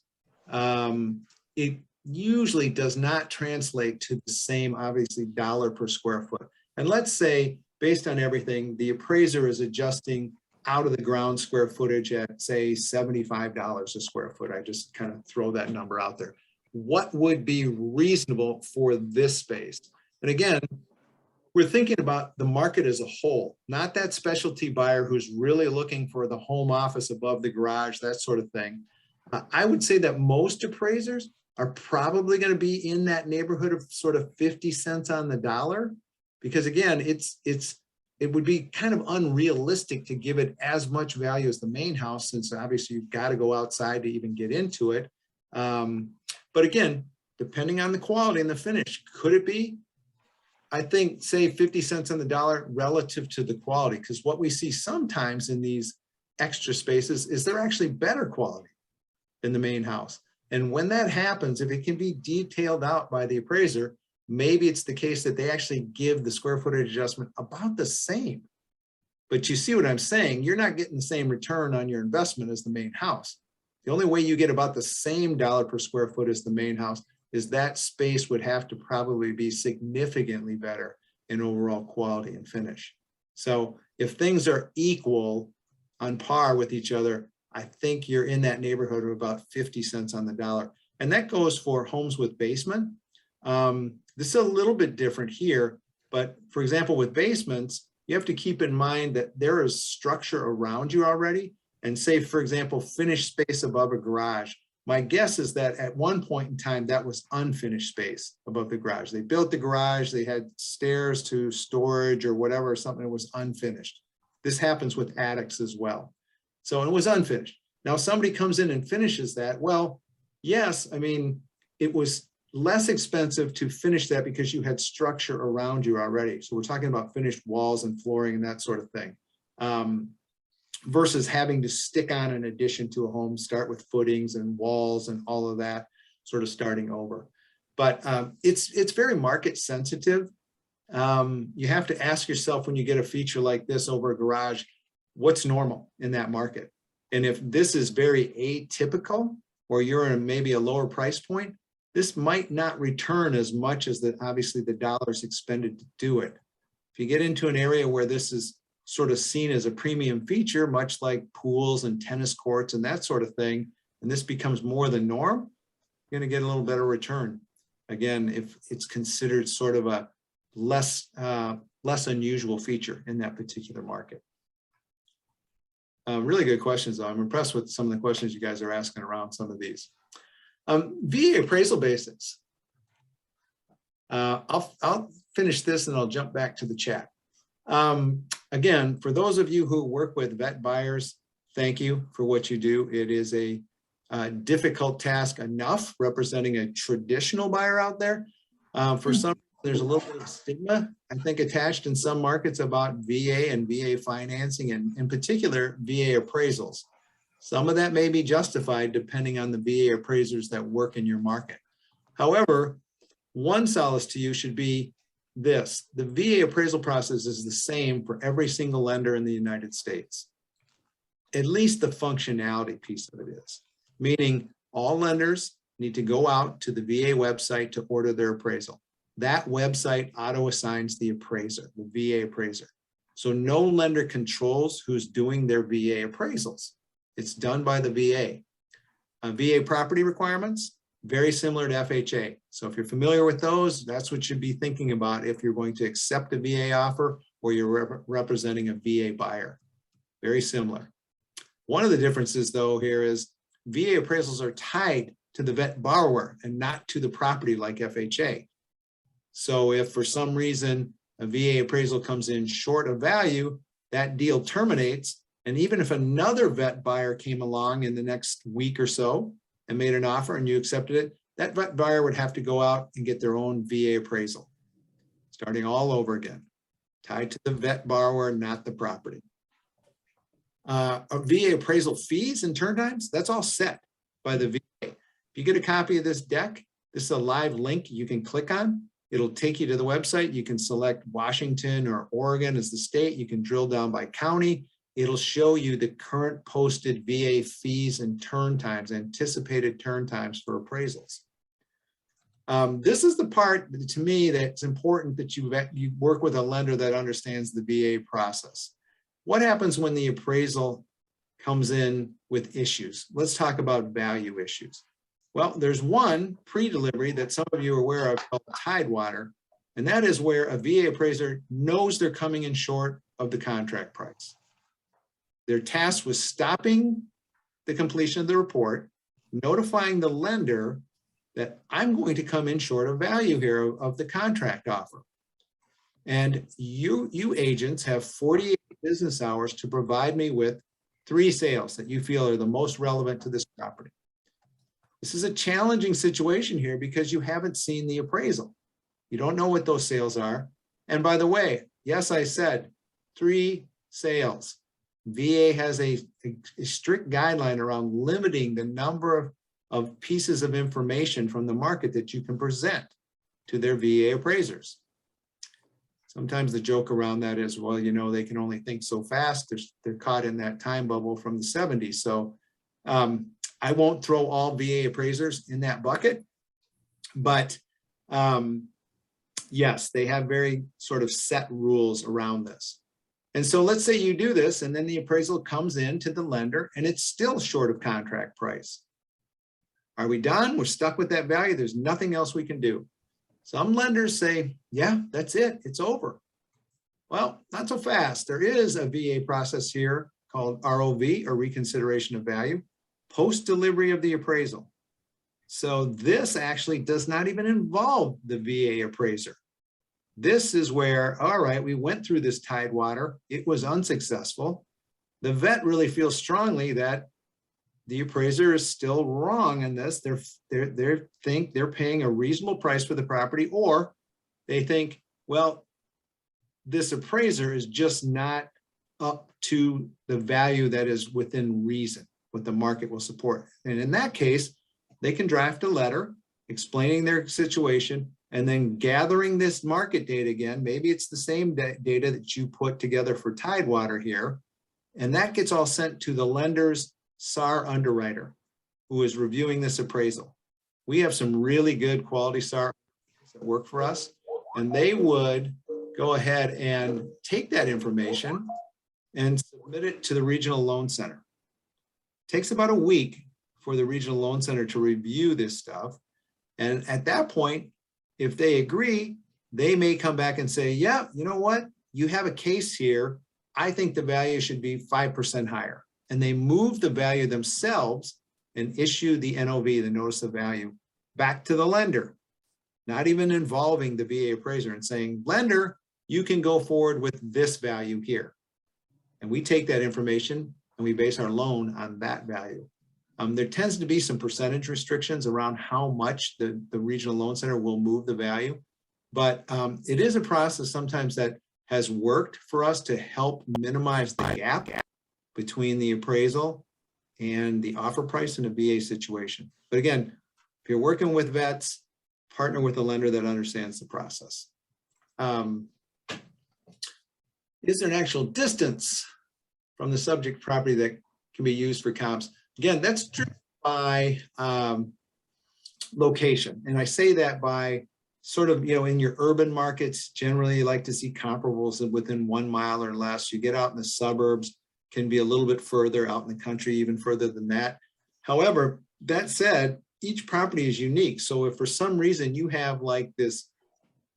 A: it usually does not translate to the same, obviously, dollar per square foot. And let's say, based on everything, the appraiser is adjusting out of the ground square footage at, say, $75 a square foot. I just kind of throw that number out there. What would be reasonable for this space? And again, we're thinking about the market as a whole, not that specialty buyer who's really looking for the home office above the garage, that sort of thing. I would say that most appraisers are probably going to be in that neighborhood of sort of 50 cents on the dollar, because again, it would be kind of unrealistic to give it as much value as the main house, since obviously you've got to go outside to even get into it. But again, depending on the quality and the finish, could it be? I think, say, 50 cents on the dollar relative to the quality, because what we see sometimes in these extra spaces is they're actually better quality than the main house. And when that happens, if it can be detailed out by the appraiser, maybe it's the case that they actually give the square footage adjustment about the same. But you see what I'm saying? You're not getting the same return on your investment as the main house. The only way you get about the same dollar per square foot as the main house is that space would have to probably be significantly better in overall quality and finish. So if things are equal, on par with each other, I think you're in that neighborhood of about 50 cents on the dollar. And that goes for homes with basement. This is a little bit different here, but for example, with basements, you have to keep in mind that there is structure around you already. And say, for example, finished space above a garage. My guess is that at one point in time, that was unfinished space above the garage. They built the garage, they had stairs to storage or whatever, something that was unfinished. This happens with attics as well. So it was unfinished. Now somebody comes in and finishes that. Well, yes, I mean, it was less expensive to finish that because you had structure around you already. So we're talking about finished walls and flooring and that sort of thing. Versus having to stick on an addition to a home, start with footings and walls and all of that, sort of starting over. But it's very market sensitive. You have to ask yourself when you get a feature like this over a garage, what's normal in that market? And if this is very atypical, or you're in maybe a lower price point, this might not return as much as obviously the dollars expended to do it. If you get into an area where this is sort of seen as a premium feature, much like pools and tennis courts and that sort of thing, and this becomes more the norm, you're going to get a little better return. Again, if it's considered sort of a less unusual feature in that particular market. Really good questions, though. I'm impressed with some of the questions you guys are asking around some of these. VA appraisal basics. I'll finish this and I'll jump back to the chat. Again, for those of you who work with vet buyers, thank you for what you do. It is a difficult task enough representing a traditional buyer out there. For some, there's a little bit of stigma, I think, attached in some markets about VA and VA financing, and in particular, VA appraisals. Some of that may be justified depending on the VA appraisers that work in your market. However, one solace to you should be this: the VA appraisal process is the same for every single lender in the United States. At least the functionality piece of it is, meaning all lenders need to go out to the VA website to order their appraisal. That website auto assigns the appraiser, the VA appraiser. So no lender controls who's doing their VA appraisals. It's done by the VA. VA property requirements, very similar to FHA. So if you're familiar with those, that's what you should be thinking about if you're going to accept a VA offer or you're representing a VA buyer. Very similar. One of the differences though here is VA appraisals are tied to the vet borrower and not to the property like FHA. So if for some reason a VA appraisal comes in short of value, that deal terminates. And even if another vet buyer came along in the next week or so and made an offer and you accepted it, that vet buyer would have to go out and get their own VA appraisal, starting all over again, tied to the vet borrower, not the property. A VA appraisal fees and turn times, that's all set by the VA. If you get a copy of this deck, this is a live link you can click on. It'll take you to the website. You can select Washington or Oregon as the state. You can drill down by county. It'll show you the current posted VA fees and turn times, anticipated turn times for appraisals. This is the part to me that's important, that you work with a lender that understands the VA process. What happens when the appraisal comes in with issues? Let's talk about value issues. Well, there's one pre-delivery that some of you are aware of called Tidewater, and that is where a VA appraiser knows they're coming in short of the contract price. They're tasked with stopping the completion of the report, notifying the lender that I'm going to come in short of value here of the contract offer. And you agents have 48 business hours to provide me with 3 sales that you feel are the most relevant to this property. This is a challenging situation here because you haven't seen the appraisal. You don't know what those sales are. And by the way, yes, I said 3 sales. VA has a strict guideline around limiting the number of pieces of information from the market that you can present to their VA appraisers. Sometimes the joke around that is, well, you know, they can only think so fast. They're caught in that time bubble from the 70s. So I won't throw all VA appraisers in that bucket, but yes, they have very sort of set rules around this. And so let's say you do this and then the appraisal comes in to the lender and it's still short of contract price. Are we done? We're stuck with that value. There's nothing else we can do. Some lenders say, yeah, that's it. It's over. Well, not so fast. There is a VA process here called ROV, or reconsideration of value, post-delivery of the appraisal. So this actually does not even involve the VA appraiser. This is where, all right, we went through this Tidewater. It was unsuccessful. The vet really feels strongly that the appraiser is still wrong in this. They think they're paying a reasonable price for the property, or they think, well, this appraiser is just not up to the value that is within reason, what the market will support. And in that case, they can draft a letter explaining their situation and then gathering this market data again. Maybe it's the same data that you put together for Tidewater here. And that gets all sent to the lender's SAR underwriter who is reviewing this appraisal. We have some really good quality SAR that work for us, and they would go ahead and take that information and submit it to the regional loan center. It takes about a week for the regional loan center to review this stuff. And at that point, if they agree, they may come back and say, yeah, you know what? You have a case here. I think the value should be 5% higher. And they move the value themselves and issue the NOV, the notice of value, back to the lender, not even involving the VA appraiser, and saying, lender, you can go forward with this value here. And we take that information and we base our loan on that value. There tends to be some percentage restrictions around how much the regional loan center will move the value, but it is a process sometimes that has worked for us to help minimize the gap between the appraisal and the offer price in a VA situation. But again, if you're working with vets, partner with a lender that understands the process. Is there an actual distance from the subject property that can be used for comps? Again, that's driven by location. And I say that by sort of, in your urban markets, generally you like to see comparables within 1 mile or less. You get out in the suburbs, can be a little bit further, out in the country, even further than that. However, that said, each property is unique. So if for some reason you have like this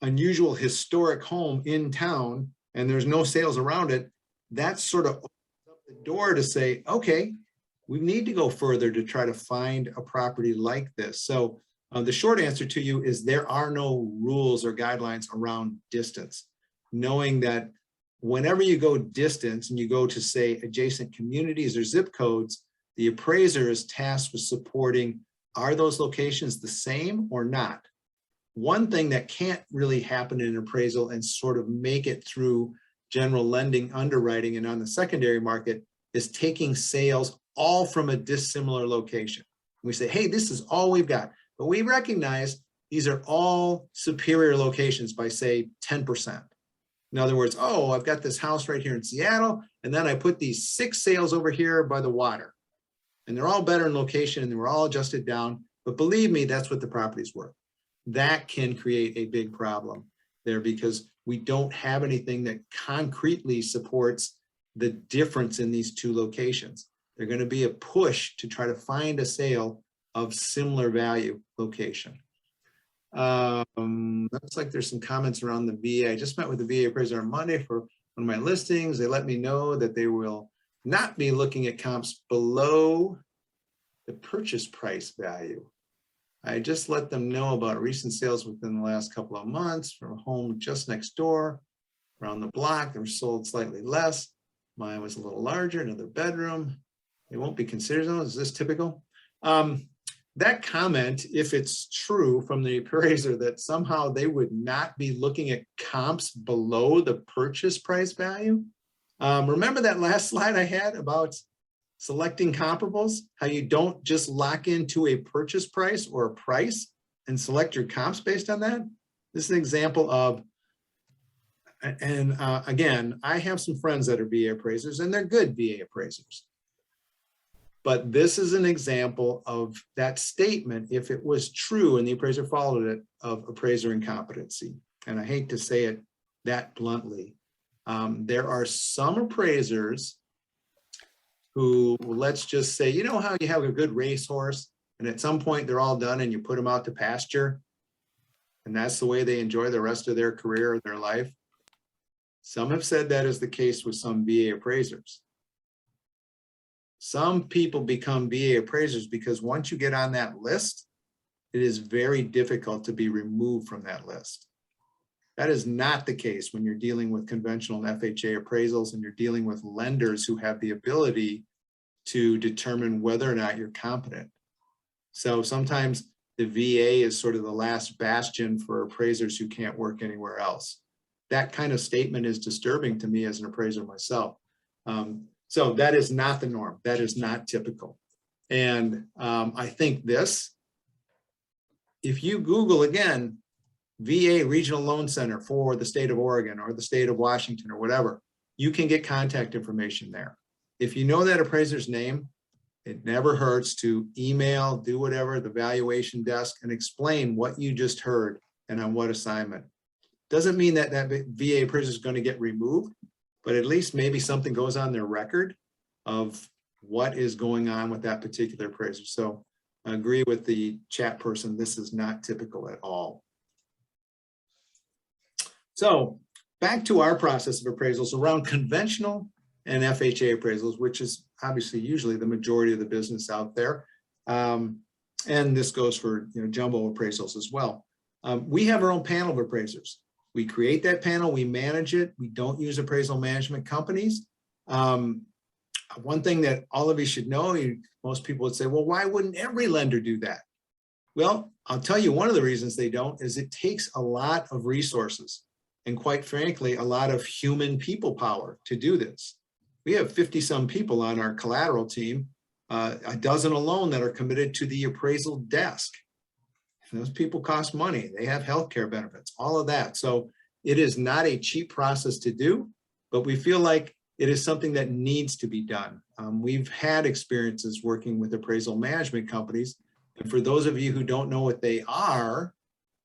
A: unusual historic home in town and there's no sales around it, that's sort of opens up the door to say, okay, we need to go further to try to find a property like this. So the short answer to you is there are no rules or guidelines around distance. Knowing that whenever you go distance and you go to say adjacent communities or zip codes, the appraiser is tasked with supporting, are those locations the same or not? One thing that can't really happen in an appraisal and sort of make it through general lending underwriting and on the secondary market is taking sales all from a dissimilar location. We say, hey, this is all we've got, but we recognize these are all superior locations by say 10%. In other words, oh, I've got this house right here in Seattle, and then I put these 6 sales over here by the water, and they're all better in location and they were all adjusted down. But believe me, that's what the property's worth. That can create a big problem there because we don't have anything that concretely supports the difference in these 2 locations. They're going to be a push to try to find a sale of similar value location. Looks like there's some comments around the VA. I just met with the VA appraiser on Monday for one of my listings. They let me know that they will not be looking at comps below the purchase price value. I just let them know about recent sales within the last couple of months from a home just next door around the block. They were sold slightly less. Mine was a little larger, another bedroom. They won't be considered. Is this typical? That comment, if it's true from the appraiser that somehow they would not be looking at comps below the purchase price value. Remember that last slide I had about selecting comparables, how you don't just lock into a purchase price or a price and select your comps based on that? This is an example of, and again, I have some friends that are VA appraisers and they're good VA appraisers. But this is an example of that statement, if it was true and the appraiser followed it, of appraiser incompetency. And I hate to say it that bluntly. There are some appraisers who, let's just say, you know how you have a good racehorse and at some point they're all done and you put them out to pasture and that's the way they enjoy the rest of their career or their life? Some have said that is the case with some VA appraisers. Some people become VA appraisers because once you get on that list, it is very difficult to be removed from that list. That is not the case when you're dealing with conventional and FHA appraisals and you're dealing with lenders who have the ability to determine whether or not you're competent. So sometimes the VA is sort of the last bastion for appraisers who can't work anywhere else. That kind of statement is disturbing to me as an appraiser myself. So that is not the norm. That is not typical. And I think this, if you Google again, VA Regional Loan Center for the state of Oregon or the state of Washington or whatever, you can get contact information there. If you know that appraiser's name, it never hurts to email, do whatever, the valuation desk and explain what you just heard and on what assignment. Doesn't mean that that VA appraiser is going to get removed, but at least maybe something goes on their record of what is going on with that particular appraiser. So I agree with the chat person. This is not typical at all. So back to our process of appraisals around conventional and FHA appraisals, which is obviously usually the majority of the business out there. And this goes for jumbo appraisals as well. We have our own panel of appraisers. We create that panel, we manage it. We don't use appraisal management companies. One thing that all of you should know, most people would say, well, why wouldn't every lender do that? Well, I'll tell you one of the reasons they don't is it takes a lot of resources and quite frankly, a lot of human people power to do this. We have 50 some people on our collateral team, a dozen alone that are committed to the appraisal desk. And those people cost money. They have healthcare benefits, all of that. So it is not a cheap process to do, but we feel like it is something that needs to be done. We've had experiences working with appraisal management companies, And for those of you who don't know what they are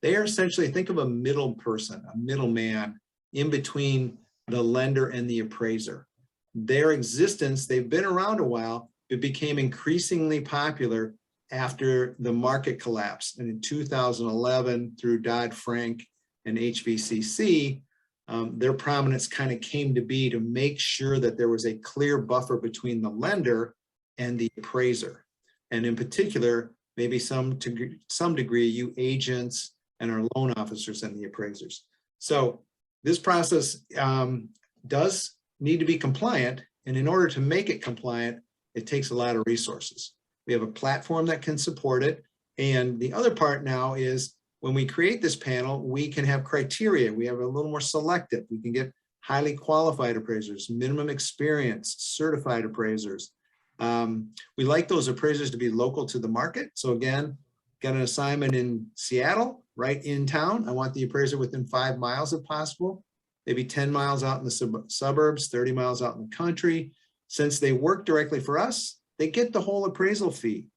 A: essentially, think of a middle person, a middleman in between the lender and the appraiser. Their existence, they've been around a while, but became increasingly popular after the market collapse. And in 2011, through Dodd-Frank and HVCC, their prominence kind of came to be to make sure that there was a clear buffer between the lender and the appraiser. And in particular, maybe some degree, you agents and our loan officers and the appraisers. So this process does need to be compliant. And in order to make it compliant, it takes a lot of resources. We have a platform that can support it. And the other part now is when we create this panel, we can have criteria. We have a little more selective. We can get highly qualified appraisers, minimum experience, certified appraisers. We like those appraisers to be local to the market. So again, got an assignment in Seattle, right in town. I want the appraiser within 5 miles if possible, maybe 10 miles out in the suburbs, 30 miles out in the country. Since they work directly for us, they get the whole appraisal fee,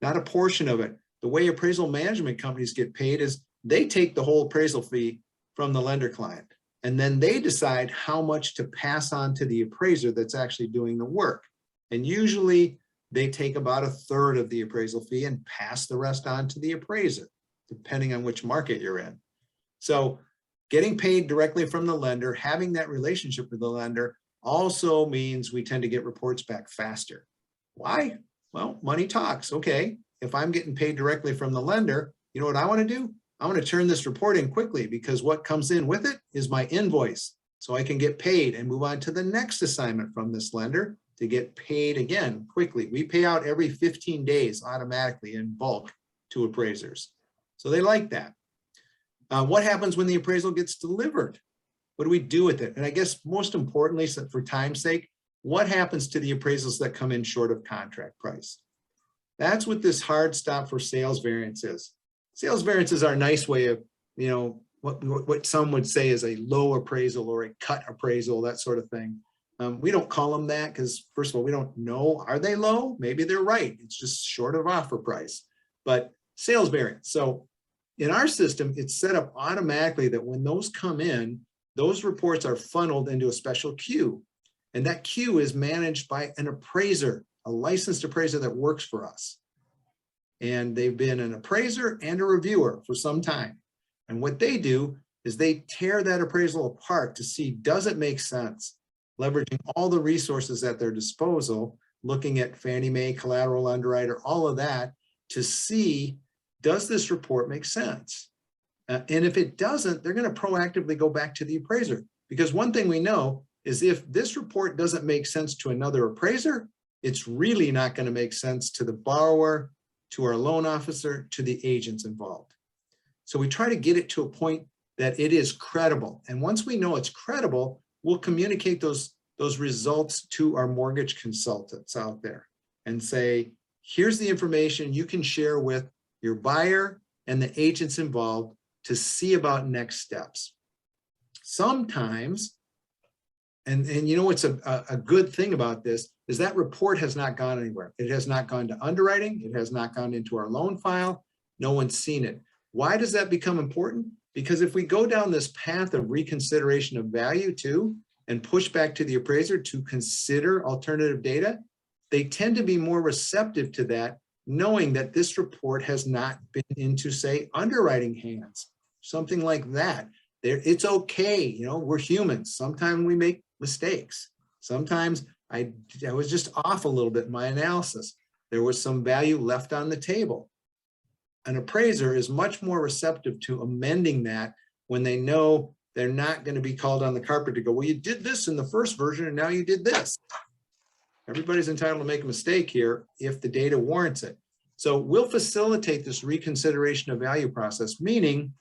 A: not a portion of it. The way appraisal management companies get paid is they take the whole appraisal fee from the lender client, and then they decide how much to pass on to the appraiser that's actually doing the work. And usually they take about 1/3 of the appraisal fee and pass the rest on to the appraiser, depending on which market you're in. So getting paid directly from the lender, having that relationship with the lender also means we tend to get reports back faster. Why? Well, money talks. Okay, if I'm getting paid directly from the lender, you know what I want to do? I want to turn this report in quickly, because what comes in with it is my invoice. So I can get paid and move on to the next assignment from this lender to get paid again quickly. We pay out every 15 days automatically in bulk to appraisers. So they like that. What happens when the appraisal gets delivered? What do we do with it? And I guess most importantly, for time's sake, what happens to the appraisals that come in short of contract price? That's what this hard stop for sales variance is. Sales variance is our nice way of, you know, what some would say is a low appraisal or a cut appraisal, that sort of thing. We don't call them that because, first of all, we don't know, are they low? Maybe they're right. It's just short of offer price, but sales variance. So in our system, it's set up automatically that when those come in, those reports are funneled into a special queue. And that queue is managed by an appraiser, a licensed appraiser that works for us. And they've been an appraiser and a reviewer for some time. And what they do is they tear that appraisal apart to see, does it make sense? Leveraging all the resources at their disposal, looking at Fannie Mae, collateral underwriter, all of that to see, does this report make sense? And if it doesn't, they're going to proactively go back to the appraiser. Because one thing we know is if this report doesn't make sense to another appraiser, it's really not going to make sense to the borrower, to our loan officer, to the agents involved. So we try to get it to a point that it is credible. And once we know it's credible, we'll communicate those results to our mortgage consultants out there and say, here's the information you can share with your buyer and the agents involved to see about next steps. Sometimes, and you know what's a good thing about this is that report has not gone anywhere. It has not gone to underwriting. It has not gone into our loan file. No one's seen it. Why does that become important? Because if we go down this path of reconsideration of value too, and push back to the appraiser to consider alternative data, they tend to be more receptive to that, knowing that this report has not been into, say, underwriting hands, something like that. It's okay, you know, we're humans. Sometimes we make mistakes. Sometimes I was just off a little bit in my analysis. There was some value left on the table. An appraiser is much more receptive to amending that when they know they're not going to be called on the carpet to go, well, you did this in the first version and now you did this. Everybody's entitled to make a mistake here if the data warrants it. So we'll facilitate this reconsideration of value process, meaning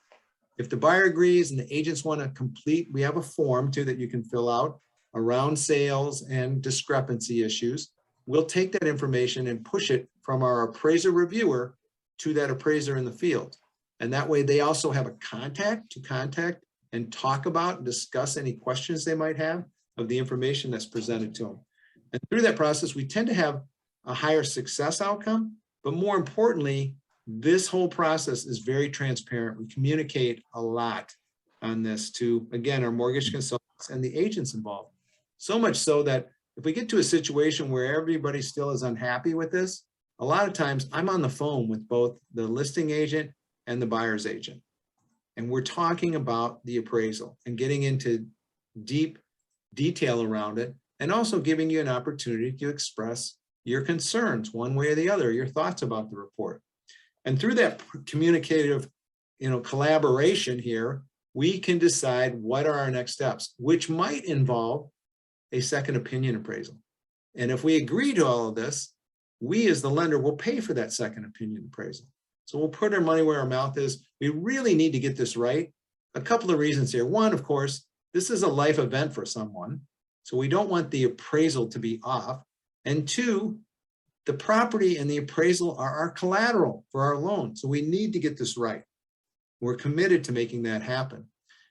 A: if the buyer agrees and the agents want to complete, we have a form too that you can fill out around sales and discrepancy issues. We'll take that information and push it from our appraiser reviewer to that appraiser in the field. And that way they also have a contact to contact and talk about and discuss any questions they might have of the information that's presented to them. And through that process, we tend to have a higher success outcome, but more importantly, This whole process is very transparent. We communicate a lot on this to, again, our mortgage consultants and the agents involved. So much so that if we get to a situation where everybody still is unhappy with this, a lot of times I'm on the phone with both the listing agent and the buyer's agent. And we're talking about the appraisal and getting into deep detail around it, and also giving you an opportunity to express your concerns one way or the other, your thoughts about the report. And through that communicative, collaboration here, we can decide what are our next steps, which might involve a second opinion appraisal. And if we agree to all of this, we as the lender will pay for that second opinion appraisal. So we'll put our money where our mouth is. We really need to get this right. A couple of reasons here. One, of course, this is a life event for someone. So we don't want the appraisal to be off. And two, the property and the appraisal are our collateral for our loan. So we need to get this right. We're committed to making that happen.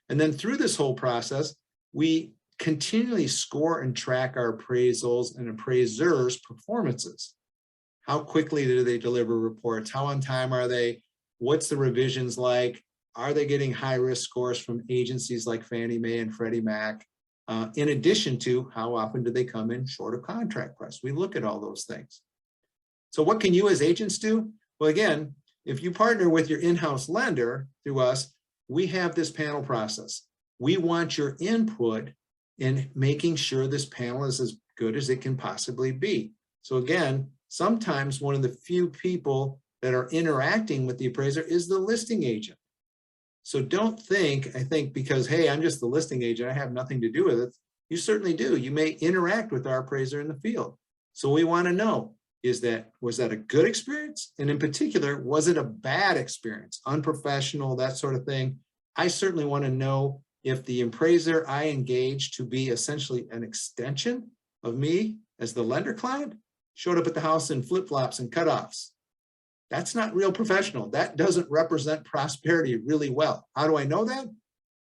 A: And then through this whole process, we continually score and track our appraisals and appraisers' performances. How quickly do they deliver reports? How on time are they? What's the revisions like? Are they getting high risk scores from agencies like Fannie Mae and Freddie Mac? In addition to how often do they come in short of contract price? We look at all those things. So what can you as agents do? Well, again, if you partner with your in-house lender through us, we have this panel process. We want your input in making sure this panel is as good as it can possibly be. So again, sometimes one of the few people that are interacting with the appraiser is the listing agent. So don't think, I think because, hey, I'm just the listing agent, I have nothing to do with it. You certainly do. You may interact with our appraiser in the field. So we want to know, was that a good experience? And in particular, was it a bad experience, unprofessional, that sort of thing? I certainly want to know if the appraiser I engaged to be essentially an extension of me as the lender client showed up at the house in flip-flops and cutoffs. That's not real professional. That doesn't represent prosperity really well. How do I know that?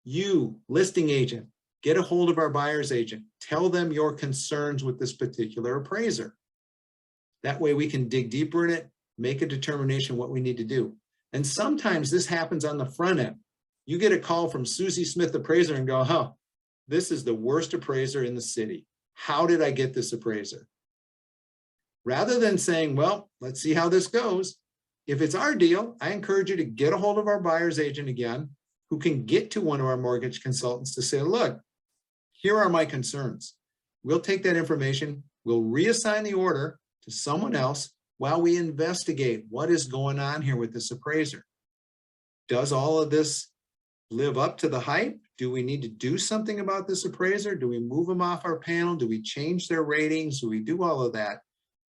A: You, listing agent, get a hold of our buyer's agent. Tell them your concerns with this particular appraiser. That way we can dig deeper in it, make a determination what we need to do. And sometimes this happens on the front end. You get a call from Susie Smith appraiser and go, oh, this is the worst appraiser in the city. How did I get this appraiser? Rather than saying, well, let's see how this goes. If it's our deal, I encourage you to get a hold of our buyer's agent again, who can get to one of our mortgage consultants to say, look, here are my concerns. We'll take that information, we'll reassign the order to someone else while we investigate what is going on here with this appraiser. Does all of this live up to the hype? Do we need to do something about this appraiser? Do we move them off our panel? Do we change their ratings? Do we do all of that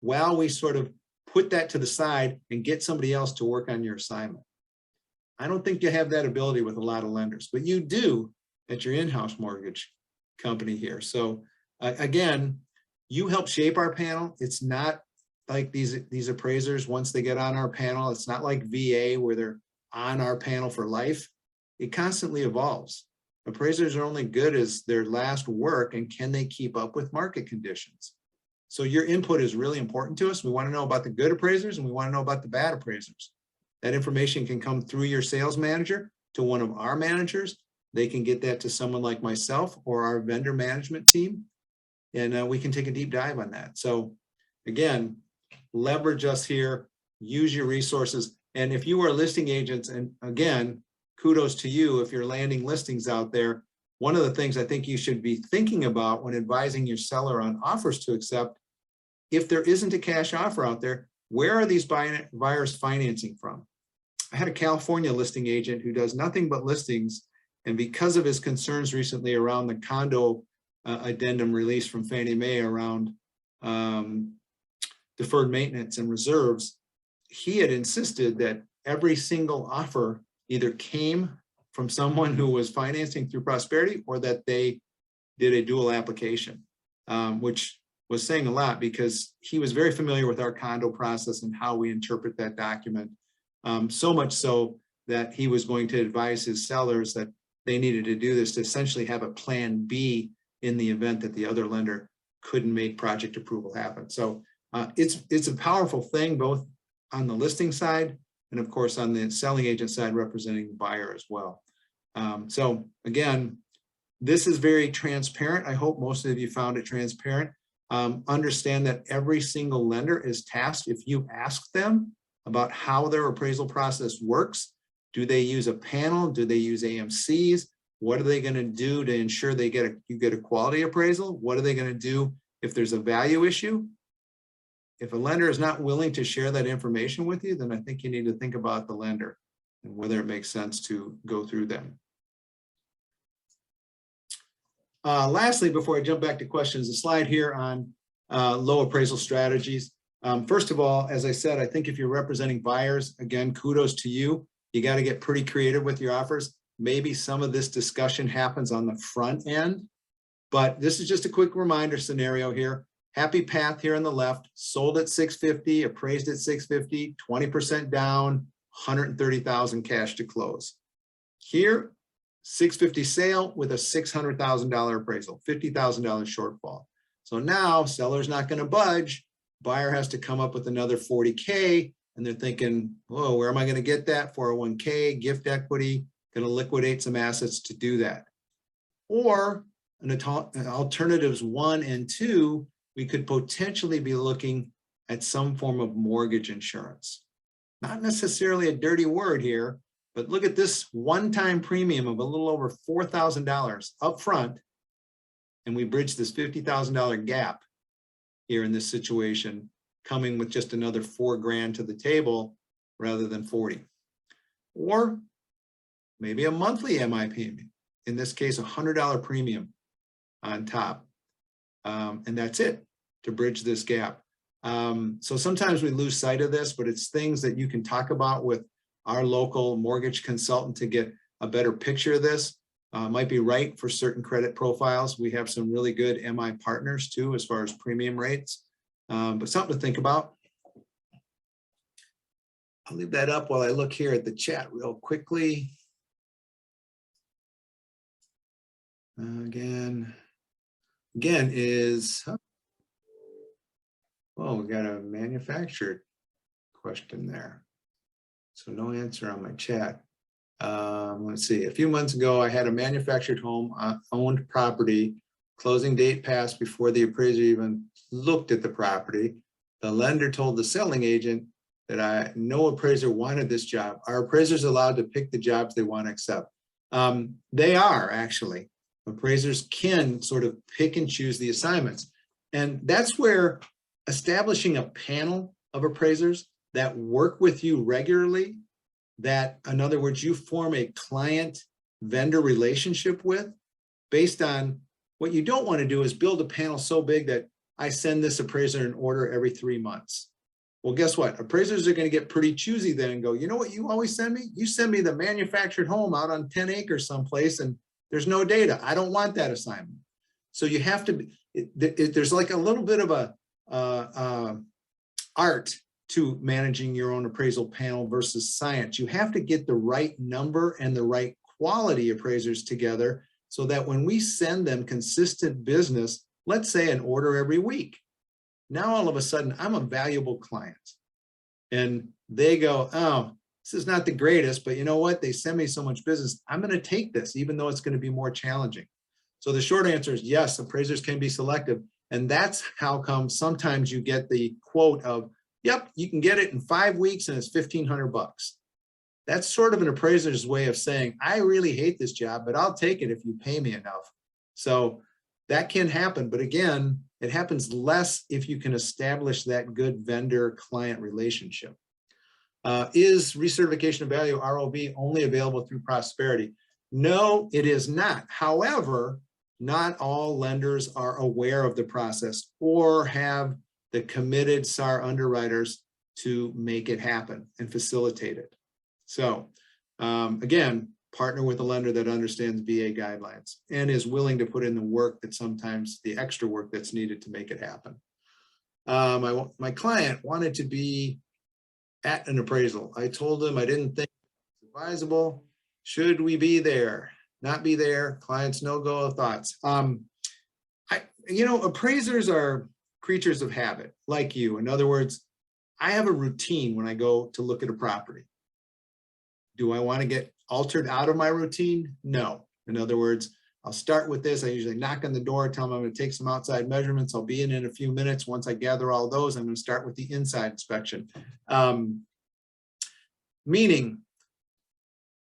A: while we sort of put that to the side and get somebody else to work on your assignment? I don't think you have that ability with a lot of lenders, but you do at your in-house mortgage company here. So again, you help shape our panel. It's not like these appraisers, once they get on our panel, it's not like VA where they're on our panel for life. It constantly evolves. Appraisers are only good as their last work, and can they keep up with market conditions? So your input is really important to us. We want to know about the good appraisers and we want to know about the bad appraisers. That information can come through your sales manager to one of our managers. They can get that to someone like myself or our vendor management team. And we can take a deep dive on that. So again, leverage us here, use your resources. And if you are listing agents, and again, kudos to you if you're landing listings out there, one of the things I think you should be thinking about when advising your seller on offers to accept, if there isn't a cash offer out there, where are these buyers financing from? I had a California listing agent who does nothing but listings, and because of his concerns recently around the condo addendum release from Fannie Mae around deferred maintenance and reserves, he had insisted that every single offer either came from someone who was financing through Prosperity or that they did a dual application, which was saying a lot because he was very familiar with our condo process and how we interpret that document. So much so that he was going to advise his sellers that they needed to do this to essentially have a plan B in the event that the other lender couldn't make project approval happen. So it's a powerful thing, both on the listing side and of course on the selling agent side representing the buyer as well. So again, this is very transparent. I hope most of you found it transparent. Understand that every single lender is tasked, if you ask them about how their appraisal process works, do they use a panel? Do they use AMCs? What are they going to do to ensure you get a quality appraisal? What are they going to do if there's a value issue? If a lender is not willing to share that information with you, then I think you need to think about the lender and whether it makes sense to go through them. Lastly, before I jump back to questions, a slide here on low appraisal strategies. First of all, as I said, I think if you're representing buyers, again, kudos to you. You got to get pretty creative with your offers. Maybe some of this discussion happens on the front end, but this is just a quick reminder scenario here. Happy path here on the left, sold at 650, appraised at 650, 20% down, 130,000 cash to close. Here, 650 sale with a $600,000 appraisal, $50,000 shortfall. So now seller's not going to budge. Buyer has to come up with another 40K, and they're thinking, whoa, where am I going to get that? 401K, gift equity, going to liquidate some assets to do that. Or alternatives 1 and 2, we could potentially be looking at some form of mortgage insurance. Not necessarily a dirty word here, but look at this one-time premium of a little over $4,000 up front, and we bridge this $50,000 gap here in this situation, coming with just another $4,000 to the table rather than 40. Or maybe a monthly MI payment, in this case, a $100 premium on top. And that's it to bridge this gap. So sometimes we lose sight of this, but it's things that you can talk about with our local mortgage consultant to get a better picture of this. Might be right for certain credit profiles. We have some really good MI partners too, as far as premium rates, but something to think about. I'll leave that up while I look here at the chat real quickly. Again is, oh, we got a manufactured question there. So no answer on my chat. Let's see, a few months ago, I had a manufactured home owned property. Closing date passed before the appraiser even looked at the property. The lender told the selling agent that no appraiser wanted this job. Are appraisers allowed to pick the jobs they want to accept? They are, actually. Appraisers can sort of pick and choose the assignments. And that's where establishing a panel of appraisers that work with you regularly, that, in other words, you form a client-vendor relationship with, based on what you don't want to do is build a panel so big that I send this appraiser an order every 3 months. Well, guess what? Appraisers are going to get pretty choosy then and go, you know what you always send me? You send me the manufactured home out on 10 acres someplace and there's no data. I don't want that assignment. So you have to, there's like a little bit of a art to managing your own appraisal panel versus science. You have to get the right number and the right quality appraisers together so that when we send them consistent business, let's say an order every week, now all of a sudden I'm a valuable client. And they go, oh, this is not the greatest, but you know what? They send me so much business. I'm going to take this, even though it's going to be more challenging. So the short answer is yes, appraisers can be selective. And that's how come sometimes you get the quote of, yep, you can get it in 5 weeks and it's $1,500. That's sort of an appraiser's way of saying, I really hate this job, but I'll take it if you pay me enough. So that can happen. But again, it happens less if you can establish that good vendor-client relationship. Is recertification of value, ROV, only available through Prosperity? No, it is not. However, not all lenders are aware of the process or have the committed SAR underwriters to make it happen and facilitate it. So again, partner with a lender that understands VA guidelines and is willing to put in the work that sometimes the extra work that's needed to make it happen. My client wanted to be at an appraisal. I told him I didn't think it was advisable. Should we be there? Not be there? Clients no-go thoughts. Appraisers are creatures of habit, like you. In other words, I have a routine when I go to look at a property. Do I want to get altered out of my routine? No. In other words, I'll start with this. I usually knock on the door, tell them I'm going to take some outside measurements. I'll be in a few minutes. Once I gather all those, I'm going to start with the inside inspection. Meaning,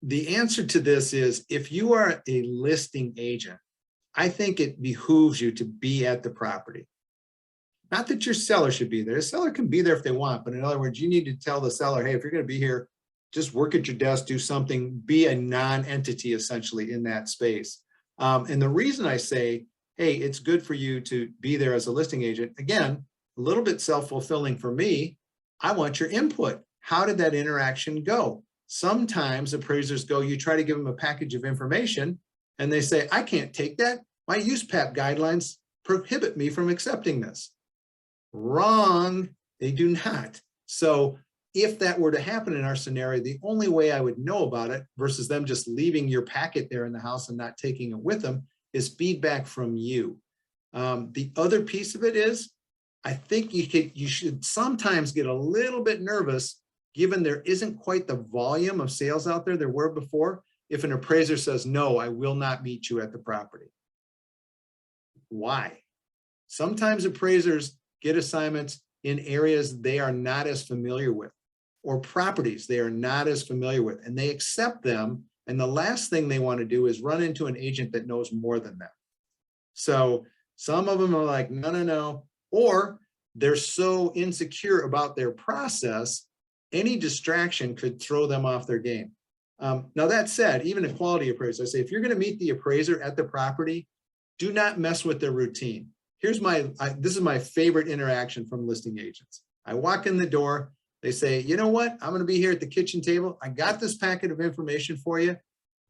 A: the answer to this is, if you are a listing agent, I think it behooves you to be at the property. Not that your seller should be there. The seller can be there if they want, but in other words, you need to tell the seller, hey, if you're going to be here, just work at your desk, do something, be a non-entity essentially in that space. And the reason I say, hey, it's good for you to be there as a listing agent, again, a little bit self-fulfilling for me. I want your input. How did that interaction go? Sometimes appraisers go, you try to give them a package of information and they say, I can't take that. My USPAP guidelines prohibit me from accepting this. Wrong, they do not. So if that were to happen in our scenario, the only way I would know about it versus them just leaving your packet there in the house and not taking it with them is feedback from you. The other piece of it is, I think you should sometimes get a little bit nervous given there isn't quite the volume of sales out there were before. If an appraiser says, no, I will not meet you at the property. Why? Sometimes appraisers get assignments in areas they are not as familiar with, or properties they are not as familiar with, and they accept them. And the last thing they want to do is run into an agent that knows more than them. So some of them are like, no, no, no. Or they're so insecure about their process, any distraction could throw them off their game. Now that said, even a quality appraiser, I say, if you're going to meet the appraiser at the property, do not mess with their routine. Here's this is my favorite interaction from listing agents. I walk in the door, they say, you know what? I'm going to be here at the kitchen table. I got this packet of information for you.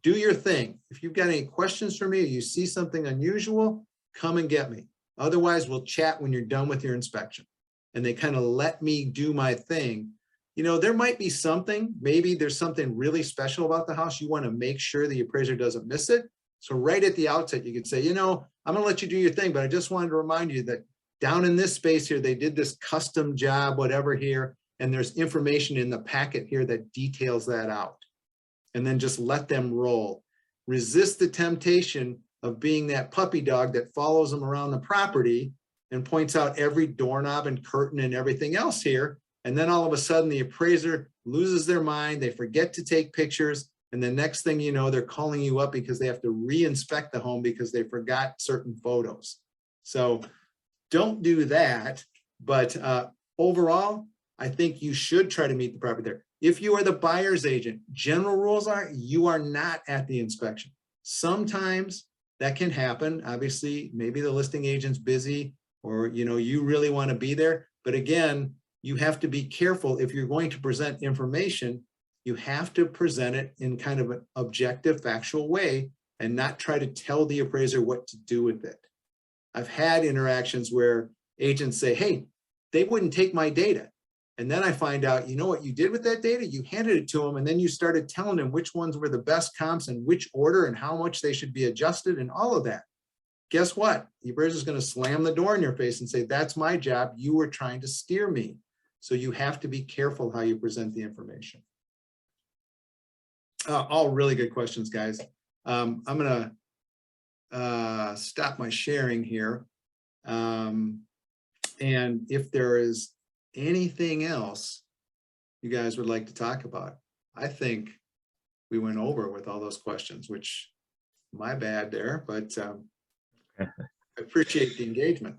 A: Do your thing. If you've got any questions for me or you see something unusual, come and get me. Otherwise, we'll chat when you're done with your inspection. And they kind of let me do my thing. You know, there might be something, maybe there's something really special about the house. You want to make sure the appraiser doesn't miss it. So right at the outset, you could say, you know, I'm going to let you do your thing, but I just wanted to remind you that down in this space here, they did this custom job, whatever here, and there's information in the packet here that details that out. And then just let them roll. Resist the temptation of being that puppy dog that follows them around the property and points out every doorknob and curtain and everything else here. And then all of a sudden the appraiser loses their mind. They forget to take pictures. And the next thing you know, they're calling you up because they have to re-inspect the home because they forgot certain photos. So don't do that. But overall, I think you should try to meet the property there. If you are the buyer's agent, general rules are you are not at the inspection. Sometimes that can happen. Obviously, maybe the listing agent's busy or you really want to be there. But again, you have to be careful. If you're going to present information, you have to present it in kind of an objective, factual way and not try to tell the appraiser what to do with it. I've had interactions where agents say, hey, they wouldn't take my data. And then I find out, you know what you did with that data? You handed it to them and then you started telling them which ones were the best comps and which order and how much they should be adjusted and all of that. Guess what? The appraiser is going to slam the door in your face and say, that's my job. You were trying to steer me. So you have to be careful how you present the information. All really good questions, guys. I'm going to stop my sharing here. And if there is anything else you guys would like to talk about, I think we went over with all those questions, which my bad there, but I appreciate the engagement.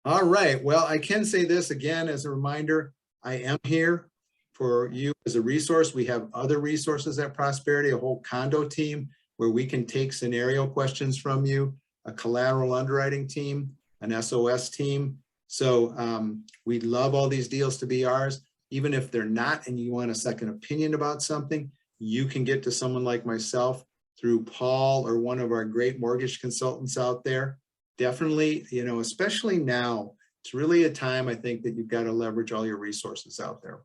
A: All right, well, I can say this again as a reminder, I am here for you as a resource. We have other resources at Prosperity, a whole condo team where we can take scenario questions from you, a collateral underwriting team, an SOS team. So we'd love all these deals to be ours. Even if they're not and you want a second opinion about something, you can get to someone like myself through Paul or one of our great mortgage consultants out there. Definitely, especially now, it's really a time I think that you've got to leverage all your resources out there.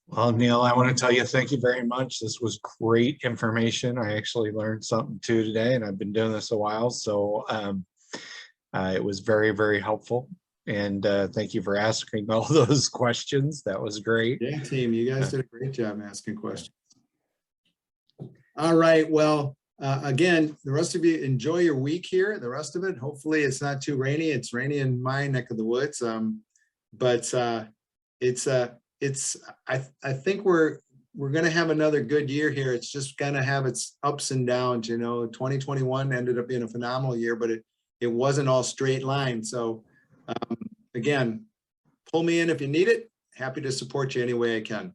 B: Well, Neil, I want to tell you, thank you very much. This was great information. I actually learned something too today, and I've been doing this a while. So it was very, very helpful. And thank you for asking all those questions. That was great.
A: Yeah, team, you guys did a great job asking questions. All right, well, again, the rest of you enjoy your week here. The rest of it, hopefully it's not too rainy. It's rainy in my neck of the woods. But I think we're going to have another good year here. It's just going to have its ups and downs. 2021 ended up being a phenomenal year, but it wasn't all straight line. So again, pull me in if you need it. Happy to support you any way I can.